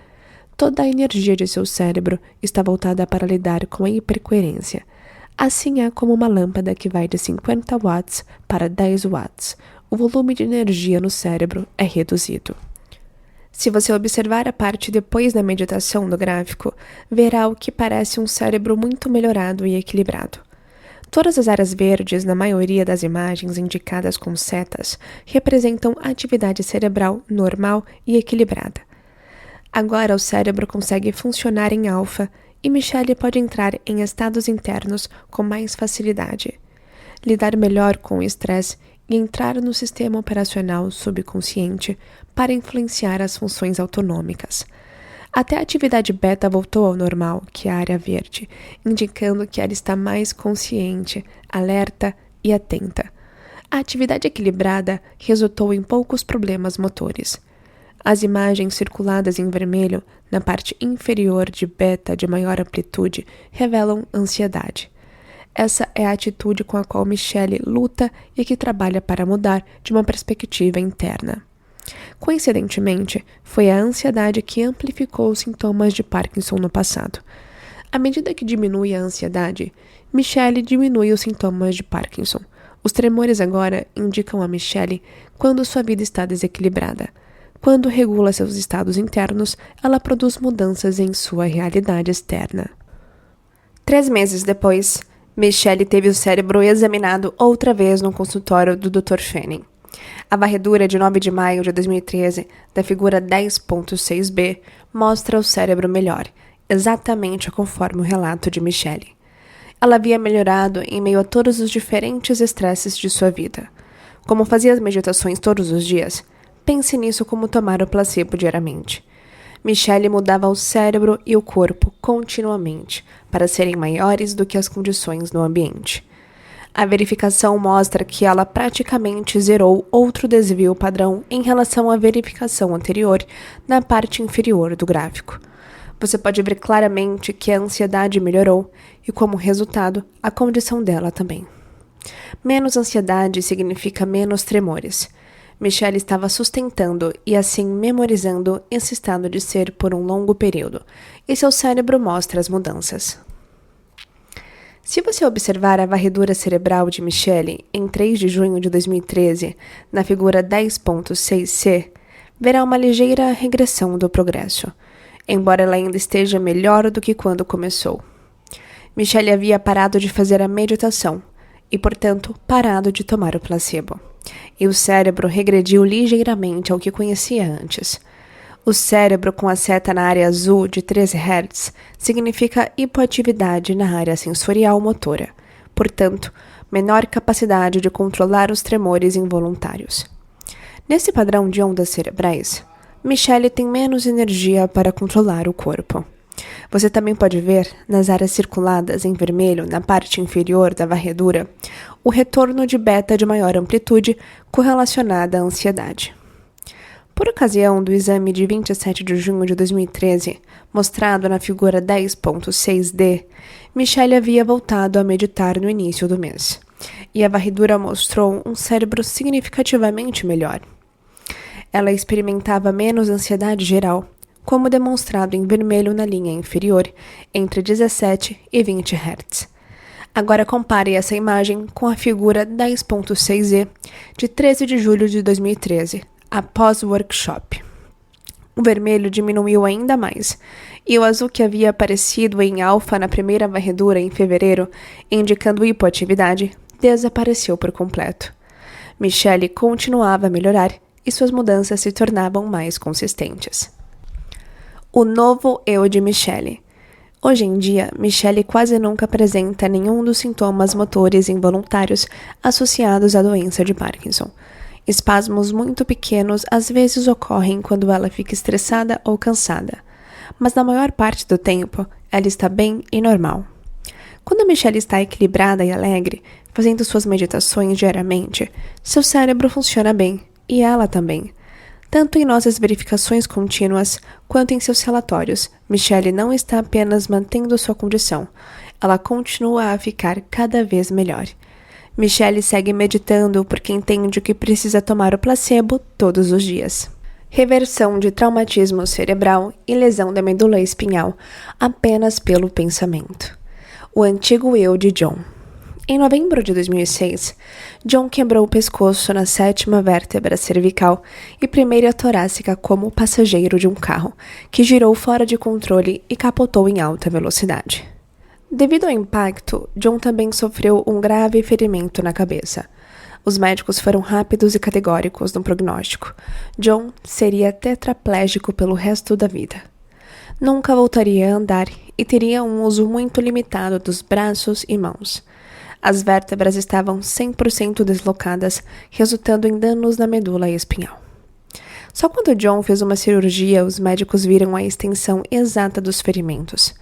Toda a energia de seu cérebro está voltada para lidar com a hipercoerência. Assim é como uma lâmpada que vai de 50 watts para 10 watts. O volume de energia no cérebro é reduzido. Se você observar a parte depois da meditação do gráfico, verá o que parece um cérebro muito melhorado e equilibrado. Todas as áreas verdes, na maioria das imagens indicadas com setas, representam atividade cerebral normal e equilibrada. Agora o cérebro consegue funcionar em alfa e Michelle pode entrar em estados internos com mais facilidade, lidar melhor com o estresse e entrar no sistema operacional subconsciente para influenciar as funções autonômicas. Até a atividade beta voltou ao normal, que é a área verde, indicando que ela está mais consciente, alerta e atenta. A atividade equilibrada resultou em poucos problemas motores. As imagens circuladas em vermelho, na parte inferior de beta de maior amplitude, revelam ansiedade. Essa é a atitude com a qual Michelle luta e que trabalha para mudar de uma perspectiva interna. Coincidentemente, foi a ansiedade que amplificou os sintomas de Parkinson no passado. À medida que diminui a ansiedade, Michelle diminui os sintomas de Parkinson. Os tremores agora indicam a Michelle quando sua vida está desequilibrada. Quando regula seus estados internos, ela produz mudanças em sua realidade externa. 3 meses depois, Michelle teve o cérebro examinado outra vez no consultório do Dr. Fanning. A varredura de 9 de maio de 2013, da figura 10.6b, mostra o cérebro melhor, exatamente conforme o relato de Michelle. Ela havia melhorado em meio a todos os diferentes estresses de sua vida. Como fazia as meditações todos os dias, pense nisso como tomar o placebo diariamente. Michelle mudava o cérebro e o corpo continuamente, para serem maiores do que as condições no ambiente. A verificação mostra que ela praticamente zerou outro desvio padrão em relação à verificação anterior na parte inferior do gráfico. Você pode ver claramente que a ansiedade melhorou e, como resultado, a condição dela também. Menos ansiedade significa menos tremores. Michelle estava sustentando e assim memorizando esse estado de ser por um longo período, e seu cérebro mostra as mudanças. Se você observar a varredura cerebral de Michelle em 3 de junho de 2013, na figura 10.6c, verá uma ligeira regressão do progresso, embora ela ainda esteja melhor do que quando começou. Michelle havia parado de fazer a meditação e, portanto, parado de tomar o placebo. E o cérebro regrediu ligeiramente ao que conhecia antes. O cérebro com a seta na área azul de 13 Hz significa hipoatividade na área sensorial motora, portanto, menor capacidade de controlar os tremores involuntários. Nesse padrão de ondas cerebrais, Michelle tem menos energia para controlar o corpo. Você também pode ver, nas áreas circuladas em vermelho na parte inferior da varredura, o retorno de beta de maior amplitude correlacionada à ansiedade. Por ocasião do exame de 27 de junho de 2013, mostrado na figura 10.6d, Michelle havia voltado a meditar no início do mês, e a varredura mostrou um cérebro significativamente melhor. Ela experimentava menos ansiedade geral, como demonstrado em vermelho na linha inferior, entre 17 e 20 Hz. Agora compare essa imagem com a figura 10.6e de 13 de julho de 2013, após o workshop. O vermelho diminuiu ainda mais, e o azul que havia aparecido em alfa na primeira varredura em fevereiro, indicando hipoatividade, desapareceu por completo. Michelle continuava a melhorar e suas mudanças se tornavam mais consistentes. O novo eu de Michelle. Hoje em dia, Michelle quase nunca apresenta nenhum dos sintomas motores involuntários associados à doença de Parkinson. Espasmos muito pequenos às vezes ocorrem quando ela fica estressada ou cansada, mas na maior parte do tempo, ela está bem e normal. Quando Michelle está equilibrada e alegre, fazendo suas meditações diariamente, seu cérebro funciona bem, e ela também. Tanto em nossas verificações contínuas, quanto em seus relatórios, Michelle não está apenas mantendo sua condição, ela continua a ficar cada vez melhor. Michelle segue meditando porque entende que precisa tomar o placebo todos os dias. Reversão de traumatismo cerebral e lesão da medula espinhal apenas pelo pensamento. O antigo eu de John. Em novembro de 2006, John quebrou o pescoço na 7ª vértebra cervical e primeira torácica como passageiro de um carro, que girou fora de controle e capotou em alta velocidade. Devido ao impacto, John também sofreu um grave ferimento na cabeça. Os médicos foram rápidos e categóricos no prognóstico. John seria tetraplégico pelo resto da vida. Nunca voltaria a andar e teria um uso muito limitado dos braços e mãos. As vértebras estavam 100% deslocadas, resultando em danos na medula espinhal. Só quando John fez uma cirurgia, os médicos viram a extensão exata dos ferimentos.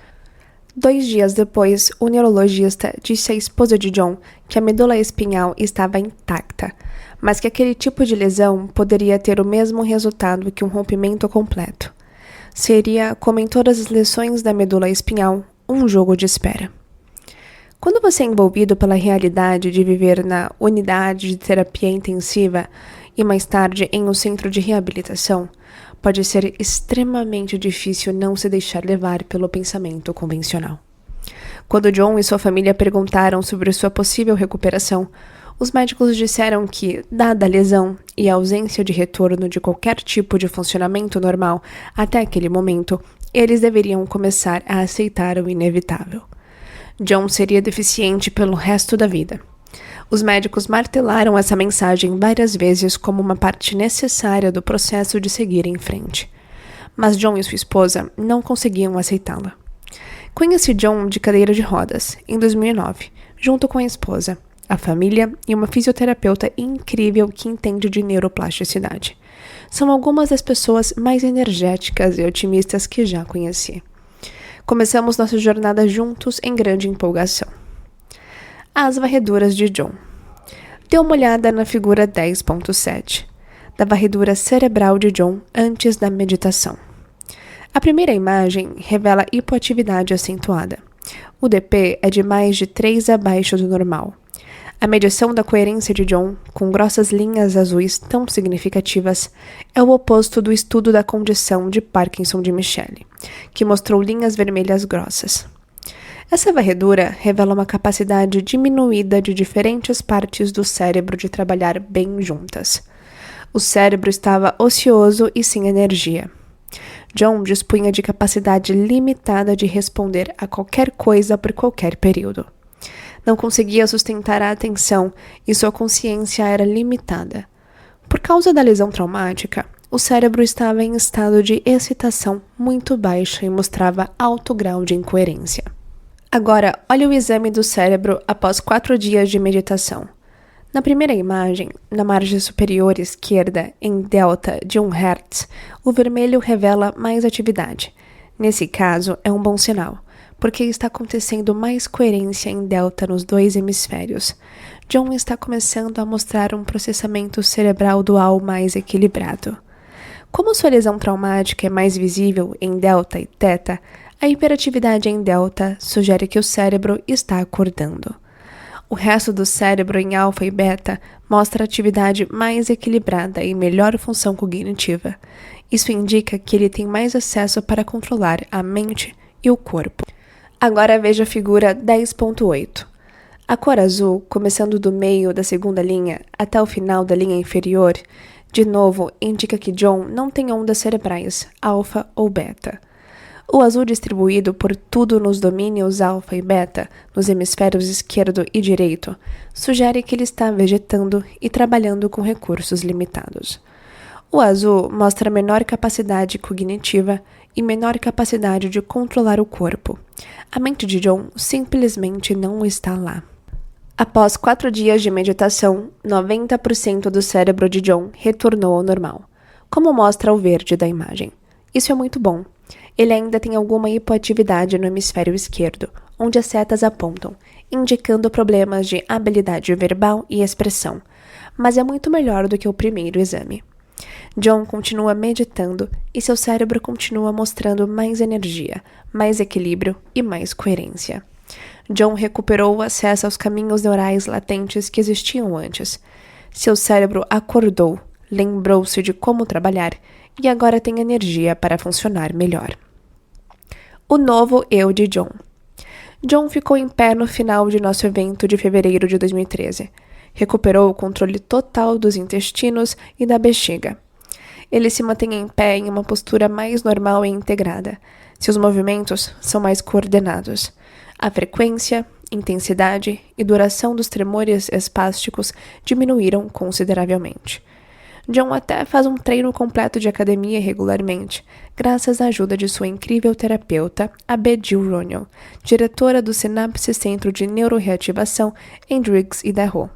2 dias depois, o neurologista disse à esposa de John que a medula espinhal estava intacta, mas que aquele tipo de lesão poderia ter o mesmo resultado que um rompimento completo. Seria, como em todas as lesões da medula espinhal, um jogo de espera. Quando você é envolvido pela realidade de viver na unidade de terapia intensiva e mais tarde em um centro de reabilitação, pode ser extremamente difícil não se deixar levar pelo pensamento convencional. Quando John e sua família perguntaram sobre sua possível recuperação, Os médicos disseram que, dada a lesão e a ausência de retorno de qualquer tipo de funcionamento normal até aquele momento, eles deveriam começar a aceitar o inevitável. John seria deficiente pelo resto da vida. Os médicos martelaram essa mensagem várias vezes como uma parte necessária do processo de seguir em frente. Mas John e sua esposa não conseguiam aceitá-la. Conheci John de cadeira de rodas, em 2009, junto com a esposa, a família e uma fisioterapeuta incrível que entende de neuroplasticidade. São algumas das pessoas mais energéticas e otimistas que já conheci. Começamos nossa jornada juntos em grande empolgação. As varreduras de John. Dê uma olhada na figura 10.7, da varredura cerebral de John antes da meditação. A primeira imagem revela hipoatividade acentuada. O DP é de mais de 3 abaixo do normal. A medição da coerência de John, com grossas linhas azuis tão significativas, é o oposto do estudo da condição de Parkinson de Michelle, que mostrou linhas vermelhas grossas. Essa varredura revela uma capacidade diminuída de diferentes partes do cérebro de trabalhar bem juntas. O cérebro estava ocioso e sem energia. John dispunha de capacidade limitada de responder a qualquer coisa por qualquer período. Não conseguia sustentar a atenção e sua consciência era limitada. Por causa da lesão traumática, o cérebro estava em estado de excitação muito baixa e mostrava alto grau de incoerência. Agora, olhe o exame do cérebro após 4 dias de meditação. Na primeira imagem, na margem superior esquerda, em delta de 1 Hz, o vermelho revela mais atividade. Nesse caso, é um bom sinal, porque está acontecendo mais coerência em delta nos 2 hemisférios. John está começando a mostrar um processamento cerebral dual mais equilibrado. Como sua lesão traumática é mais visível em delta e teta, a hiperatividade em delta sugere que o cérebro está acordando. O resto do cérebro em alfa e beta mostra atividade mais equilibrada e melhor função cognitiva. Isso indica que ele tem mais acesso para controlar a mente e o corpo. Agora veja a figura 10.8. A cor azul, começando do meio da segunda linha até o final da linha inferior, de novo indica que John não tem ondas cerebrais, alfa ou beta. O azul distribuído por tudo nos domínios alfa e beta, nos hemisférios esquerdo e direito, sugere que ele está vegetando e trabalhando com recursos limitados. O azul mostra menor capacidade cognitiva e menor capacidade de controlar o corpo. A mente de John simplesmente não está lá. Após 4 dias de meditação, 90% do cérebro de John retornou ao normal, como mostra o verde da imagem. Isso é muito bom. Ele ainda tem alguma hipoatividade no hemisfério esquerdo, onde as setas apontam, indicando problemas de habilidade verbal e expressão, mas é muito melhor do que o primeiro exame. John continua meditando e seu cérebro continua mostrando mais energia, mais equilíbrio e mais coerência. John recuperou o acesso aos caminhos neurais latentes que existiam antes. Seu cérebro acordou, lembrou-se de como trabalhar e agora tem energia para funcionar melhor. O novo eu de John. John ficou em pé no final de nosso evento de fevereiro de 2013. Recuperou o controle total dos intestinos e da bexiga. Ele se mantém em pé em uma postura mais normal e integrada. Seus movimentos são mais coordenados. A frequência, intensidade e duração dos tremores espásticos diminuíram consideravelmente. John até faz um treino completo de academia regularmente, graças à ajuda de sua incrível terapeuta, a Jill Ronnion, diretora do Synapse Centro de Neuroreativação em Driggs e Darrow,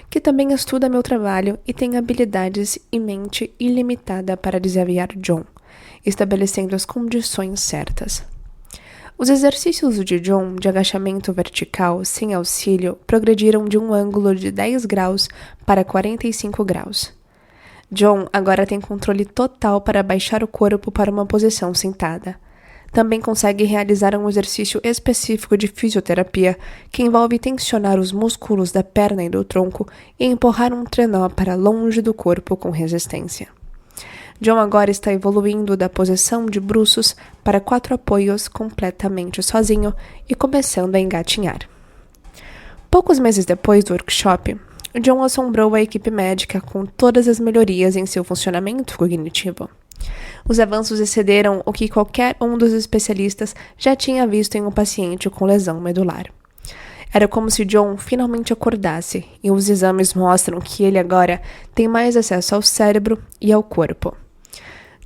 que também estuda meu trabalho e tem habilidades e mente ilimitada para desafiar John, estabelecendo as condições certas. Os exercícios de John de agachamento vertical sem auxílio progrediram de um ângulo de 10 graus para 45 graus. John agora tem controle total para baixar o corpo para uma posição sentada. Também consegue realizar um exercício específico de fisioterapia que envolve tensionar os músculos da perna e do tronco e empurrar um trenó para longe do corpo com resistência. John agora está evoluindo da posição de bruços para 4 apoios completamente sozinho e começando a engatinhar. Poucos meses depois do workshop, John assombrou a equipe médica com todas as melhorias em seu funcionamento cognitivo. Os avanços excederam o que qualquer um dos especialistas já tinha visto em um paciente com lesão medular. Era como se John finalmente acordasse, e os exames mostram que ele agora tem mais acesso ao cérebro e ao corpo.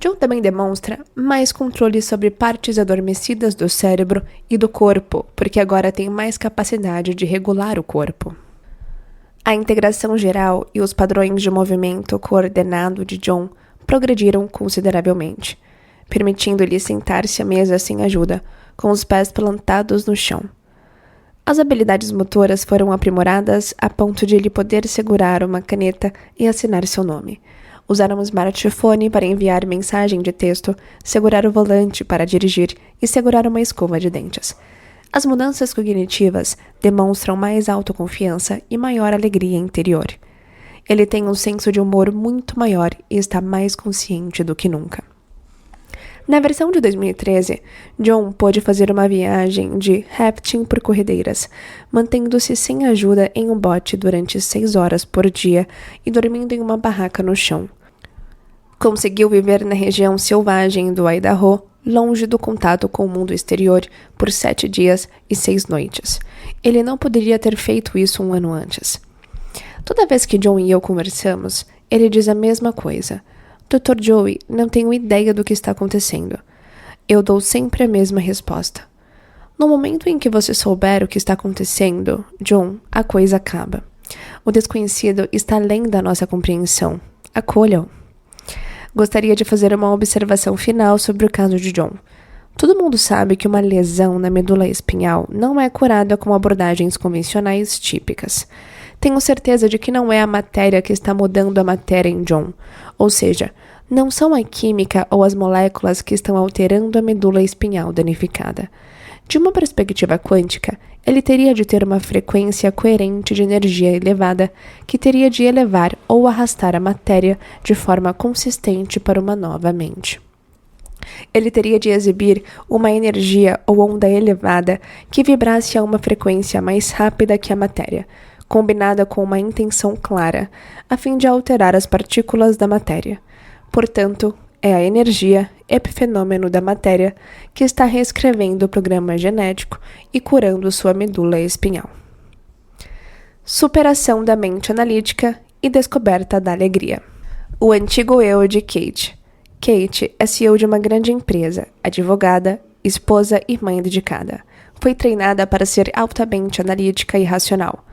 John também demonstra mais controle sobre partes adormecidas do cérebro e do corpo, porque agora tem mais capacidade de regular o corpo. A integração geral e os padrões de movimento coordenado de John progrediram consideravelmente, permitindo-lhe sentar-se à mesa sem ajuda, com os pés plantados no chão. As habilidades motoras foram aprimoradas a ponto de ele poder segurar uma caneta e assinar seu nome, usar um smartphone para enviar mensagem de texto, segurar o volante para dirigir e segurar uma escova de dentes. As mudanças cognitivas demonstram mais autoconfiança e maior alegria interior. Ele tem um senso de humor muito maior e está mais consciente do que nunca. Na versão de 2013, John pôde fazer uma viagem de rafting por corredeiras, mantendo-se sem ajuda em um bote durante 6 horas por dia e dormindo em uma barraca no chão. Conseguiu viver na região selvagem do Idaho, longe do contato com o mundo exterior, por 7 dias e 6 noites. Ele não poderia ter feito isso um ano antes. Toda vez que John e eu conversamos, ele diz a mesma coisa. Dr. Joey, não tenho ideia do que está acontecendo. Eu dou sempre a mesma resposta. No momento em que você souber o que está acontecendo, John, a coisa acaba. O desconhecido está além da nossa compreensão. Acolha-o. Gostaria de fazer uma observação final sobre o caso de John. Todo mundo sabe que uma lesão na medula espinhal não é curada com abordagens convencionais típicas. Tenho certeza de que não é a matéria que está mudando a matéria em John, ou seja, não são a química ou as moléculas que estão alterando a medula espinhal danificada. De uma perspectiva quântica, ele teria de ter uma frequência coerente de energia elevada que teria de elevar ou arrastar a matéria de forma consistente para uma nova mente. Ele teria de exibir uma energia ou onda elevada que vibrasse a uma frequência mais rápida que a matéria, combinada com uma intenção clara, a fim de alterar as partículas da matéria. Portanto, é a energia, epifenômeno da matéria, que está reescrevendo o programa genético e curando sua medula espinhal. Superação da mente analítica e descoberta da alegria. O antigo eu de Kate. Kate é CEO de uma grande empresa, advogada, esposa e mãe dedicada. Foi treinada para ser altamente analítica e racional.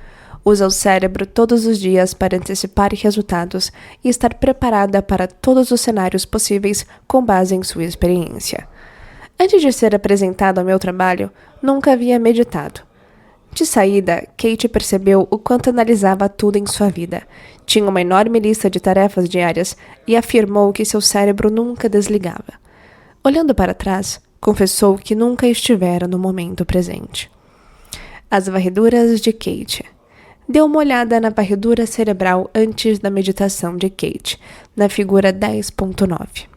Usa o cérebro todos os dias para antecipar resultados e estar preparada para todos os cenários possíveis com base em sua experiência. Antes de ser apresentada ao meu trabalho, nunca havia meditado. De saída, Kate percebeu o quanto analisava tudo em sua vida. Tinha uma enorme lista de tarefas diárias e afirmou que seu cérebro nunca desligava. Olhando para trás, confessou que nunca estivera no momento presente. As varreduras de Kate. Dê uma olhada na varredura cerebral antes da meditação de Kate, na figura 10.9.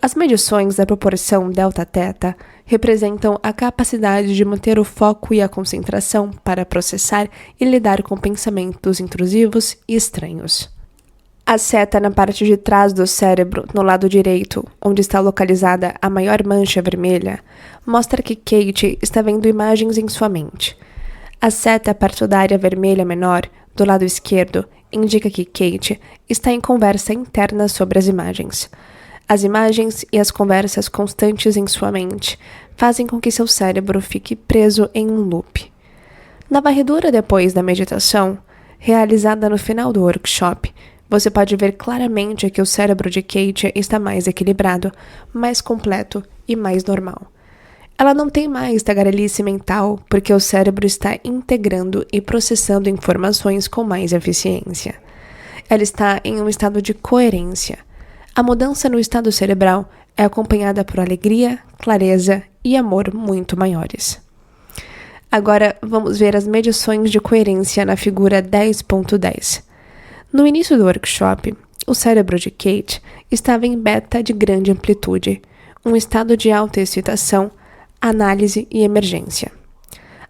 As medições da proporção delta-teta representam a capacidade de manter o foco e a concentração para processar e lidar com pensamentos intrusivos e estranhos. A seta na parte de trás do cérebro, no lado direito, onde está localizada a maior mancha vermelha, mostra que Kate está vendo imagens em sua mente. A seta perto da área vermelha menor, do lado esquerdo, indica que Kate está em conversa interna sobre as imagens. As imagens e as conversas constantes em sua mente fazem com que seu cérebro fique preso em um loop. Na varredura depois da meditação, realizada no final do workshop, você pode ver claramente que o cérebro de Kate está mais equilibrado, mais completo e mais normal. Ela não tem mais tagarelice mental porque o cérebro está integrando e processando informações com mais eficiência. Ela está em um estado de coerência. A mudança no estado cerebral é acompanhada por alegria, clareza e amor muito maiores. Agora vamos ver as medições de coerência na figura 10.10. No início do workshop, o cérebro de Kate estava em beta de grande amplitude, um estado de alta excitação, análise e emergência.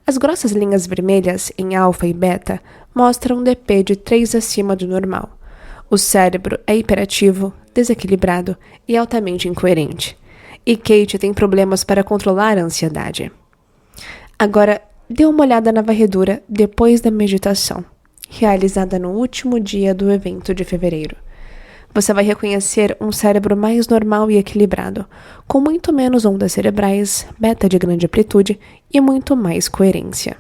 As grossas linhas vermelhas, em alfa e beta, mostram um DP de 3 acima do normal. O cérebro é hiperativo, desequilibrado e altamente incoerente. E Kate tem problemas para controlar a ansiedade. Agora, dê uma olhada na varredura depois da meditação, realizada no último dia do evento de fevereiro. Você vai reconhecer um cérebro mais normal e equilibrado, com muito menos ondas cerebrais, beta de grande amplitude e muito mais coerência.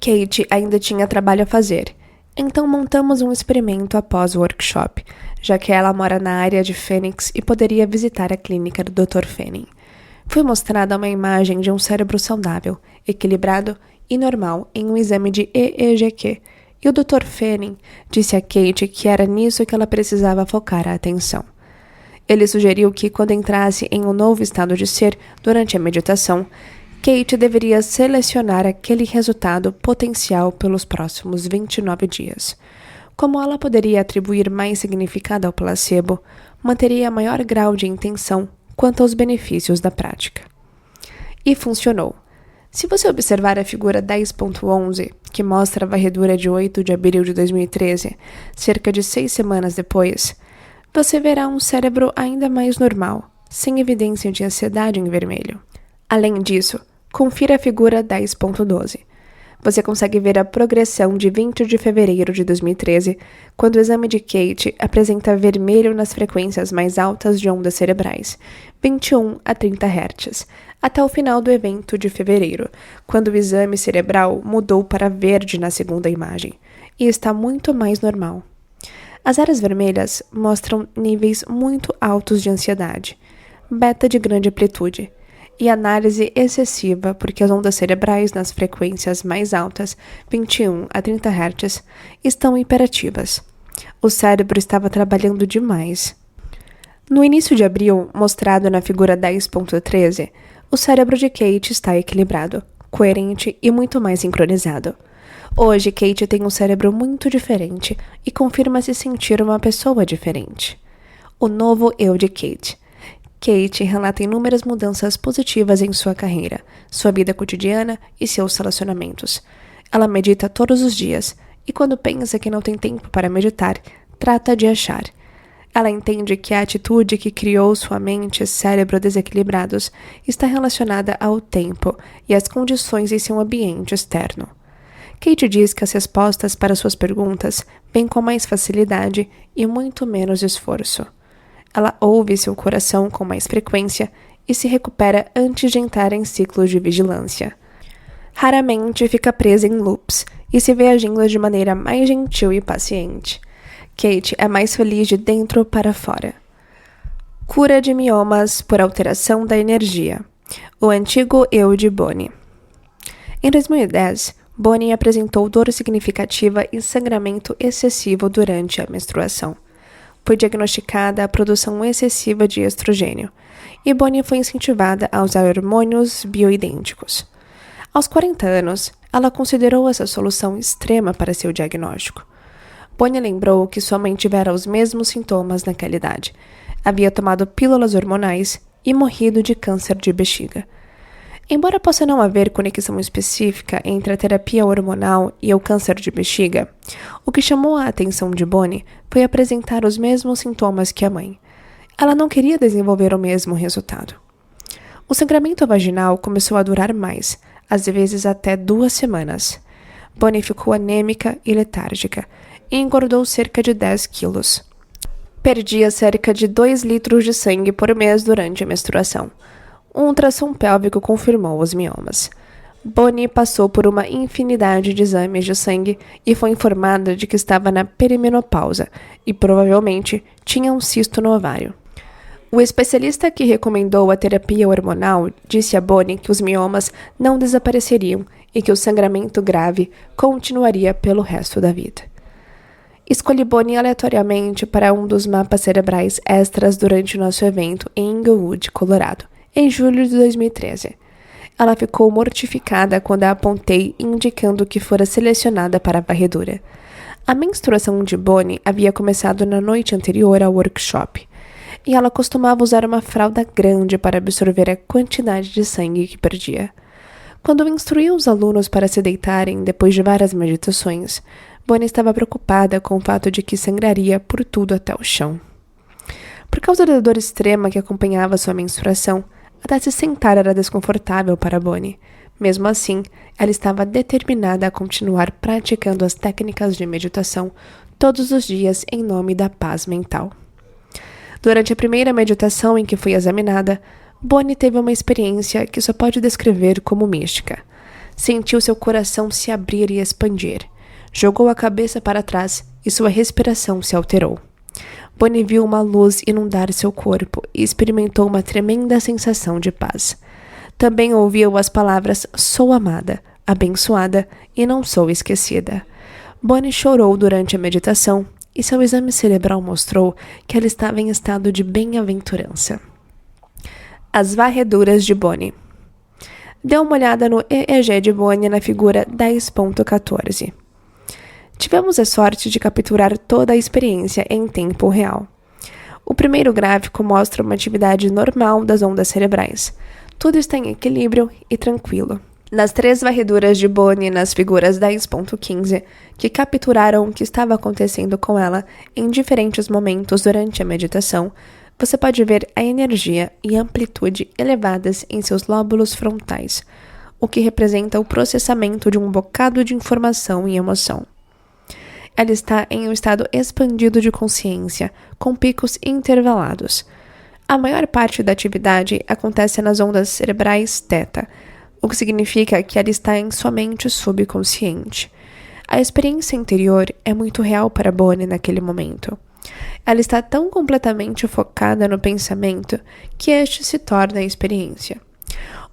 Kate ainda tinha trabalho a fazer, então montamos um experimento após o workshop, já que ela mora na área de Phoenix e poderia visitar a clínica do Dr. Fanning. Foi mostrada uma imagem de um cérebro saudável, equilibrado e normal em um exame de EEG, e o Dr. Fanning disse a Kate que era nisso que ela precisava focar a atenção. Ele sugeriu que, quando entrasse em um novo estado de ser durante a meditação, Kate deveria selecionar aquele resultado potencial pelos próximos 29 dias. Como ela poderia atribuir mais significado ao placebo, manteria maior grau de intenção quanto aos benefícios da prática. E funcionou. Se você observar a figura 10.11, que mostra a varredura de 8 de abril de 2013, cerca de 6 semanas depois, você verá um cérebro ainda mais normal, sem evidência de ansiedade em vermelho. Além disso, confira a figura 10.12. Você consegue ver a progressão de 20 de fevereiro de 2013, quando o exame de Kate apresenta vermelho nas frequências mais altas de ondas cerebrais, 21 a 30 Hz, até o final do evento de fevereiro, quando o exame cerebral mudou para verde na segunda imagem, e está muito mais normal. As áreas vermelhas mostram níveis muito altos de ansiedade, beta de grande amplitude, e análise excessiva porque as ondas cerebrais nas frequências mais altas, 21 a 30 Hz, estão hiperativas. O cérebro estava trabalhando demais. No início de abril, mostrado na figura 10.13, o cérebro de Kate está equilibrado, coerente e muito mais sincronizado. Hoje, Kate tem um cérebro muito diferente e confirma se sentir uma pessoa diferente. O novo eu de Kate. Kate relata inúmeras mudanças positivas em sua carreira, sua vida cotidiana e seus relacionamentos. Ela medita todos os dias e, quando pensa que não tem tempo para meditar, trata de achar. Ela entende que a atitude que criou sua mente e cérebro desequilibrados está relacionada ao tempo e às condições em seu ambiente externo. Kate diz que as respostas para suas perguntas vêm com mais facilidade e muito menos esforço. Ela ouve seu coração com mais frequência e se recupera antes de entrar em ciclos de vigilância. Raramente fica presa em loops e se vê agindo de maneira mais gentil e paciente. Kate é mais feliz de dentro para fora. Cura de miomas por alteração da energia. O antigo eu de Bonnie. Em 2010, Bonnie apresentou dor significativa e sangramento excessivo durante a menstruação. Foi diagnosticada a produção excessiva de estrogênio, e Bonnie foi incentivada a usar hormônios bioidênticos. Aos 40 anos, ela considerou essa solução extrema para seu diagnóstico. Bonnie lembrou que sua mãe tivera os mesmos sintomas naquela idade, havia tomado pílulas hormonais e morrido de câncer de bexiga. Embora possa não haver conexão específica entre a terapia hormonal e o câncer de bexiga, o que chamou a atenção de Bonnie foi apresentar os mesmos sintomas que a mãe. Ela não queria desenvolver o mesmo resultado. O sangramento vaginal começou a durar mais, às vezes até 2 semanas. Bonnie ficou anêmica e letárgica e engordou cerca de 10 quilos. Perdia cerca de 2 litros de sangue por mês durante a menstruação. Um ultrassom pélvico confirmou os miomas. Bonnie passou por uma infinidade de exames de sangue e foi informada de que estava na perimenopausa e provavelmente tinha um cisto no ovário. O especialista que recomendou a terapia hormonal disse a Bonnie que os miomas não desapareceriam e que o sangramento grave continuaria pelo resto da vida. Escolhi Bonnie aleatoriamente para um dos mapas cerebrais extras durante o nosso evento em Inglewood, Colorado, em julho de 2013. Ela ficou mortificada quando a apontei, indicando que fora selecionada para a varredura. A menstruação de Bonnie havia começado na noite anterior ao workshop, e ela costumava usar uma fralda grande para absorver a quantidade de sangue que perdia. Quando instruiu os alunos para se deitarem depois de várias meditações, Bonnie estava preocupada com o fato de que sangraria por tudo até o chão. Por causa da dor extrema que acompanhava sua menstruação, até se sentar era desconfortável para Bonnie. Mesmo assim, ela estava determinada a continuar praticando as técnicas de meditação todos os dias em nome da paz mental. Durante a primeira meditação em que foi examinada, Bonnie teve uma experiência que só pode descrever como mística. Sentiu seu coração se abrir e expandir. Jogou a cabeça para trás e sua respiração se alterou. Bonnie viu uma luz inundar seu corpo e experimentou uma tremenda sensação de paz. Também ouviu as palavras "sou amada", "abençoada" e "não sou esquecida". Bonnie chorou durante a meditação e seu exame cerebral mostrou que ela estava em estado de bem-aventurança. As varreduras de Bonnie. Dê uma olhada no EEG de Bonnie na figura 10.14. Tivemos a sorte de capturar toda a experiência em tempo real. O primeiro gráfico mostra uma atividade normal das ondas cerebrais. Tudo está em equilíbrio e tranquilo. Nas 3 varreduras de Bonnie nas figuras 10.15, que capturaram o que estava acontecendo com ela em diferentes momentos durante a meditação, você pode ver a energia e amplitude elevadas em seus lóbulos frontais, o que representa o processamento de um bocado de informação e emoção. Ela está em um estado expandido de consciência, com picos intervalados. A maior parte da atividade acontece nas ondas cerebrais θ, o que significa que ela está em sua mente subconsciente. A experiência interior é muito real para Bonnie naquele momento. Ela está tão completamente focada no pensamento que este se torna a experiência.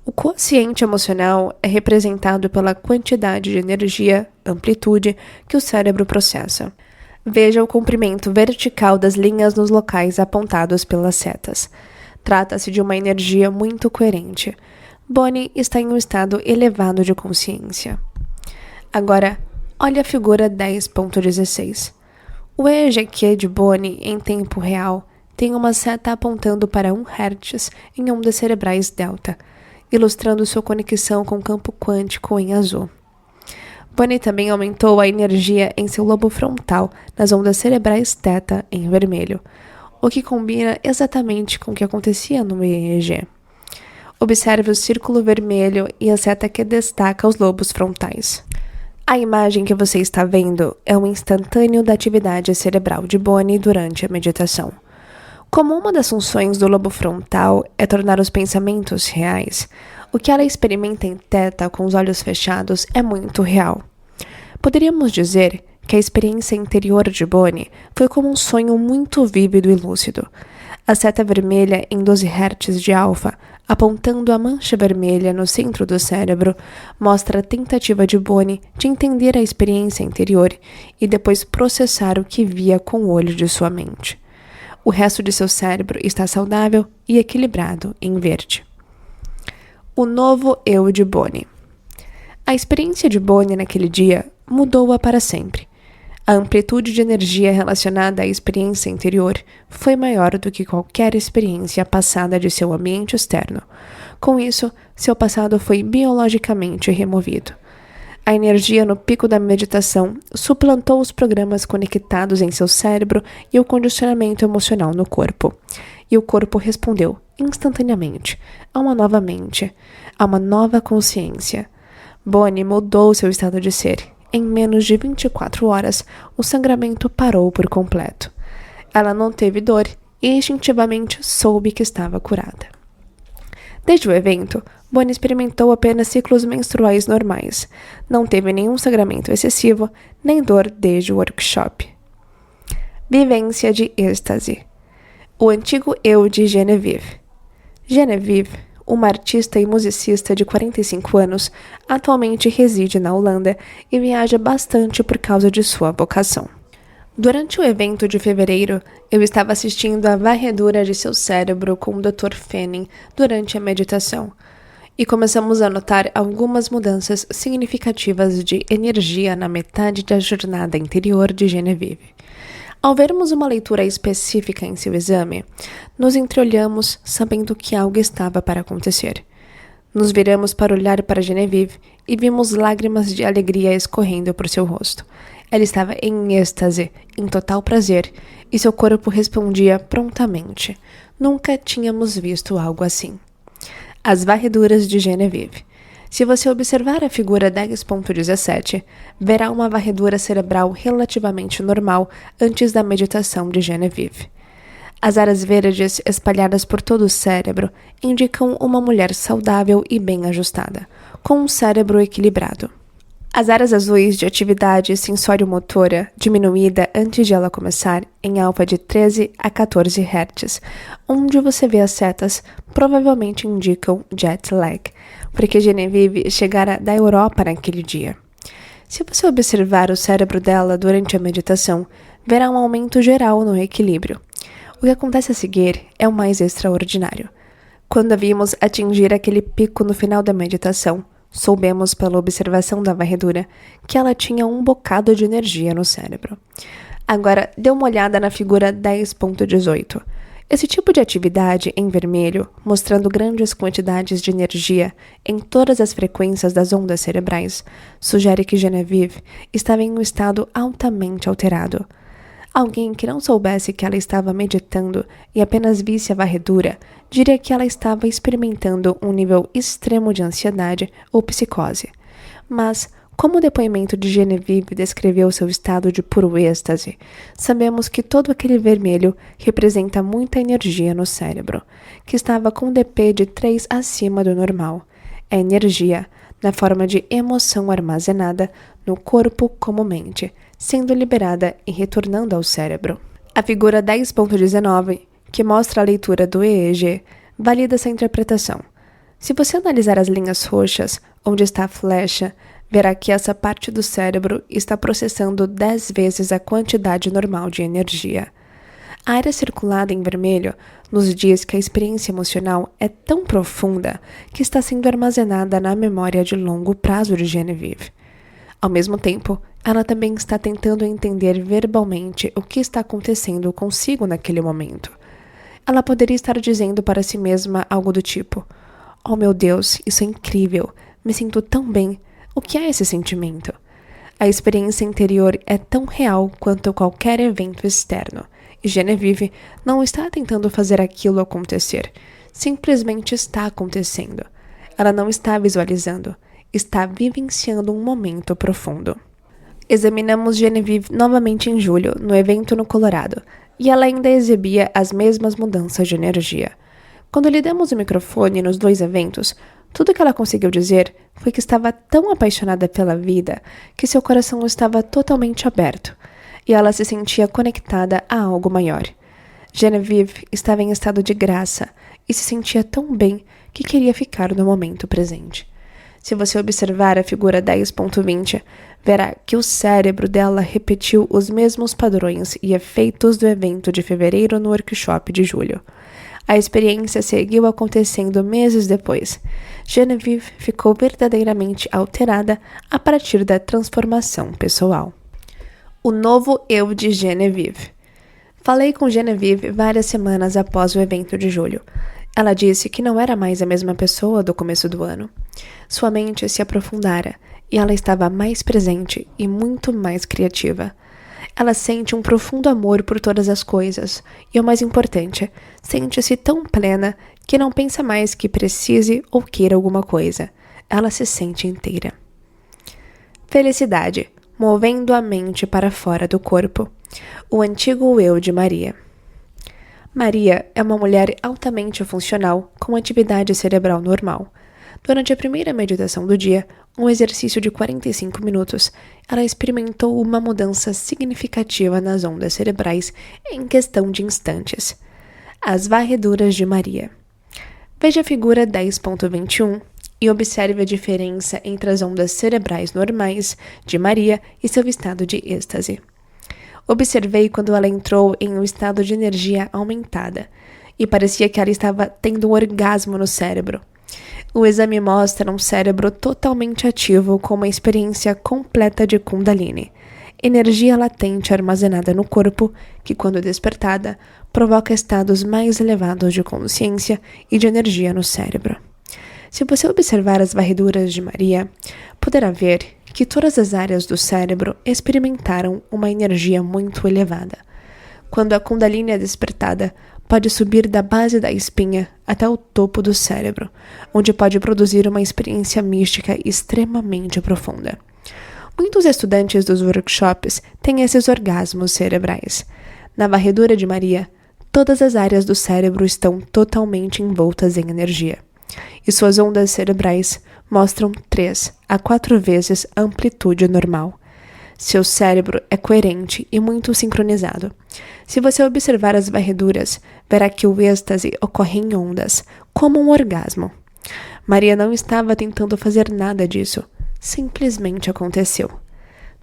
O quociente emocional é representado pela quantidade de energia, amplitude, que o cérebro processa. Veja o comprimento vertical das linhas nos locais apontados pelas setas. Trata-se de uma energia muito coerente. Bonnie está em um estado elevado de consciência. Agora, olhe a figura 10.16. O EEG de Bonnie em tempo real tem uma seta apontando para 1 Hz em ondas cerebrais delta, ilustrando sua conexão com o campo quântico em azul. Bonnie também aumentou a energia em seu lobo frontal nas ondas cerebrais θ em vermelho, o que combina exatamente com o que acontecia no EEG. Observe o círculo vermelho e a seta que destaca os lobos frontais. A imagem que você está vendo é um instantâneo da atividade cerebral de Bonnie durante a meditação. Como uma das funções do lobo frontal é tornar os pensamentos reais, o que ela experimenta em θ com os olhos fechados é muito real. Poderíamos dizer que a experiência interior de Bonnie foi como um sonho muito vívido e lúcido. A seta vermelha em 12 Hz de alfa, apontando a mancha vermelha no centro do cérebro, mostra a tentativa de Bonnie de entender a experiência interior e depois processar o que via com o olho de sua mente. O resto de seu cérebro está saudável e equilibrado em verde. O novo eu de Bonnie. A experiência de Bonnie naquele dia mudou-a para sempre. A amplitude de energia relacionada à experiência interior foi maior do que qualquer experiência passada de seu ambiente externo. Com isso, seu passado foi biologicamente removido. A energia no pico da meditação suplantou os programas conectados em seu cérebro e o condicionamento emocional no corpo. E o corpo respondeu instantaneamente a uma nova mente, a uma nova consciência. Bonnie mudou seu estado de ser. Em menos de 24 horas, o sangramento parou por completo. Ela não teve dor e instintivamente soube que estava curada. Desde o evento, Bonnie experimentou apenas ciclos menstruais normais. Não teve nenhum sangramento excessivo, nem dor desde o workshop. Vivência de êxtase. O antigo eu de Genevieve. Genevieve, uma artista e musicista de 45 anos, atualmente reside na Holanda e viaja bastante por causa de sua vocação. Durante o evento de fevereiro, eu estava assistindo à varredura de seu cérebro com o Dr. Fanning durante a meditação, e começamos a notar algumas mudanças significativas de energia na metade da jornada interior de Genevieve. Ao vermos uma leitura específica em seu exame, nos entreolhamos sabendo que algo estava para acontecer. Nos viramos para olhar para Genevieve e vimos lágrimas de alegria escorrendo por seu rosto. Ela estava em êxtase, em total prazer, e seu corpo respondia prontamente. Nunca tínhamos visto algo assim. As varreduras de Genevieve. Se você observar a figura 10.17, verá uma varredura cerebral relativamente normal antes da meditação de Genevieve. As áreas verdes espalhadas por todo o cérebro indicam uma mulher saudável e bem ajustada, com um cérebro equilibrado. As áreas azuis de atividade sensório-motora diminuída antes de ela começar em alfa de 13 a 14 Hz, onde você vê as setas, provavelmente indicam jet lag, porque Genevieve chegara da Europa naquele dia. Se você observar o cérebro dela durante a meditação, verá um aumento geral no equilíbrio. O que acontece a seguir é o mais extraordinário. Quando a vimos atingir aquele pico no final da meditação, soubemos pela observação da varredura que ela tinha um bocado de energia no cérebro. Agora, dê uma olhada na figura 10.18. Esse tipo de atividade em vermelho, mostrando grandes quantidades de energia em todas as frequências das ondas cerebrais, sugere que Genevieve estava em um estado altamente alterado. Alguém que não soubesse que ela estava meditando e apenas visse a varredura, diria que ela estava experimentando um nível extremo de ansiedade ou psicose. Mas, como o depoimento de Genevieve descreveu seu estado de puro êxtase, sabemos que todo aquele vermelho representa muita energia no cérebro, que estava com DP de 3 acima do normal. É energia, na forma de emoção armazenada no corpo como mente, sendo liberada e retornando ao cérebro. A figura 10.19, que mostra a leitura do EEG, valida essa interpretação. Se você analisar as linhas roxas, onde está a flecha, verá que essa parte do cérebro está processando 10 vezes a quantidade normal de energia. A área circulada em vermelho nos diz que a experiência emocional é tão profunda que está sendo armazenada na memória de longo prazo de Genevieve. Ao mesmo tempo, ela também está tentando entender verbalmente o que está acontecendo consigo naquele momento. Ela poderia estar dizendo para si mesma algo do tipo: "Oh meu Deus, isso é incrível, me sinto tão bem. O que é esse sentimento?" A experiência interior é tão real quanto qualquer evento externo, e Genevieve não está tentando fazer aquilo acontecer, simplesmente está acontecendo. Ela não está visualizando, está vivenciando um momento profundo. Examinamos Genevieve novamente em julho, no evento no Colorado, e ela ainda exibia as mesmas mudanças de energia. Quando lhe demos o microfone nos 2 eventos, tudo que ela conseguiu dizer foi que estava tão apaixonada pela vida que seu coração estava totalmente aberto, e ela se sentia conectada a algo maior. Genevieve estava em estado de graça e se sentia tão bem que queria ficar no momento presente. Se você observar a figura 10.20, verá que o cérebro dela repetiu os mesmos padrões e efeitos do evento de fevereiro no workshop de julho. A experiência seguiu acontecendo meses depois. Genevieve ficou verdadeiramente alterada a partir da transformação pessoal. O novo eu de Genevieve. Falei com Genevieve várias semanas após o evento de julho. Ela disse que não era mais a mesma pessoa do começo do ano. Sua mente se aprofundara e ela estava mais presente e muito mais criativa. Ela sente um profundo amor por todas as coisas e, o mais importante, sente-se tão plena que não pensa mais que precise ou queira alguma coisa. Ela se sente inteira. Felicidade, movendo a mente para fora do corpo. O antigo eu de Maria. Maria é uma mulher altamente funcional, com atividade cerebral normal. Durante a primeira meditação do dia, um exercício de 45 minutos, ela experimentou uma mudança significativa nas ondas cerebrais em questão de instantes. As varreduras de Maria. Veja a figura 10.21 e observe a diferença entre as ondas cerebrais normais de Maria e seu estado de êxtase. Observei quando ela entrou em um estado de energia aumentada, e parecia que ela estava tendo um orgasmo no cérebro. O exame mostra um cérebro totalmente ativo com uma experiência completa de Kundalini, energia latente armazenada no corpo que, quando despertada, provoca estados mais elevados de consciência e de energia no cérebro. Se você observar as varreduras de Maria, poderá ver que todas as áreas do cérebro experimentaram uma energia muito elevada. Quando a Kundalini é despertada, pode subir da base da espinha até o topo do cérebro, onde pode produzir uma experiência mística extremamente profunda. Muitos estudantes dos workshops têm esses orgasmos cerebrais. Na varredura de Maria, todas as áreas do cérebro estão totalmente envoltas em energia, e suas ondas cerebrais mostram 3 a 4 vezes a amplitude normal. Seu cérebro é coerente e muito sincronizado. Se você observar as varreduras, verá que o êxtase ocorre em ondas, como um orgasmo. Maria não estava tentando fazer nada disso, simplesmente aconteceu.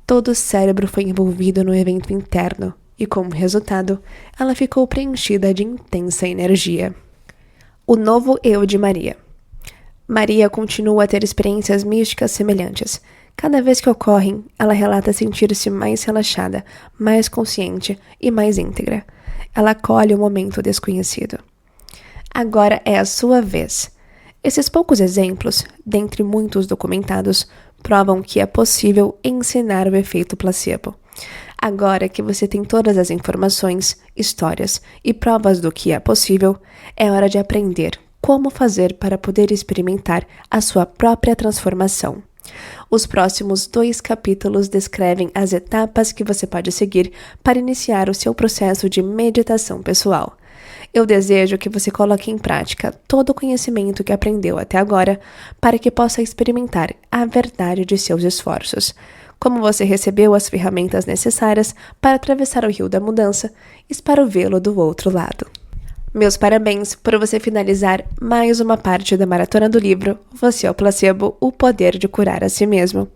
Todo o cérebro foi envolvido no evento interno e, como resultado, ela ficou preenchida de intensa energia. O novo eu de Maria. Maria continua a ter experiências místicas semelhantes. Cada vez que ocorrem, ela relata sentir-se mais relaxada, mais consciente e mais íntegra. Ela acolhe o momento desconhecido. Agora é a sua vez. Esses poucos exemplos, dentre muitos documentados, provam que é possível ensinar o efeito placebo. Agora que você tem todas as informações, histórias e provas do que é possível, é hora de aprender como fazer para poder experimentar a sua própria transformação. Os próximos 2 capítulos descrevem as etapas que você pode seguir para iniciar o seu processo de meditação pessoal. Eu desejo que você coloque em prática todo o conhecimento que aprendeu até agora para que possa experimentar a verdade de seus esforços. Como você recebeu as ferramentas necessárias para atravessar o rio da mudança, espero vê-lo do outro lado. Meus parabéns por você finalizar mais uma parte da maratona do livro Você é o Placebo, o poder de curar a si mesmo.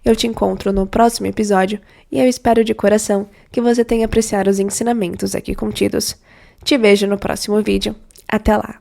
Eu te encontro no próximo episódio e eu espero de coração que você tenha apreciado os ensinamentos aqui contidos. Te vejo no próximo vídeo. Até lá!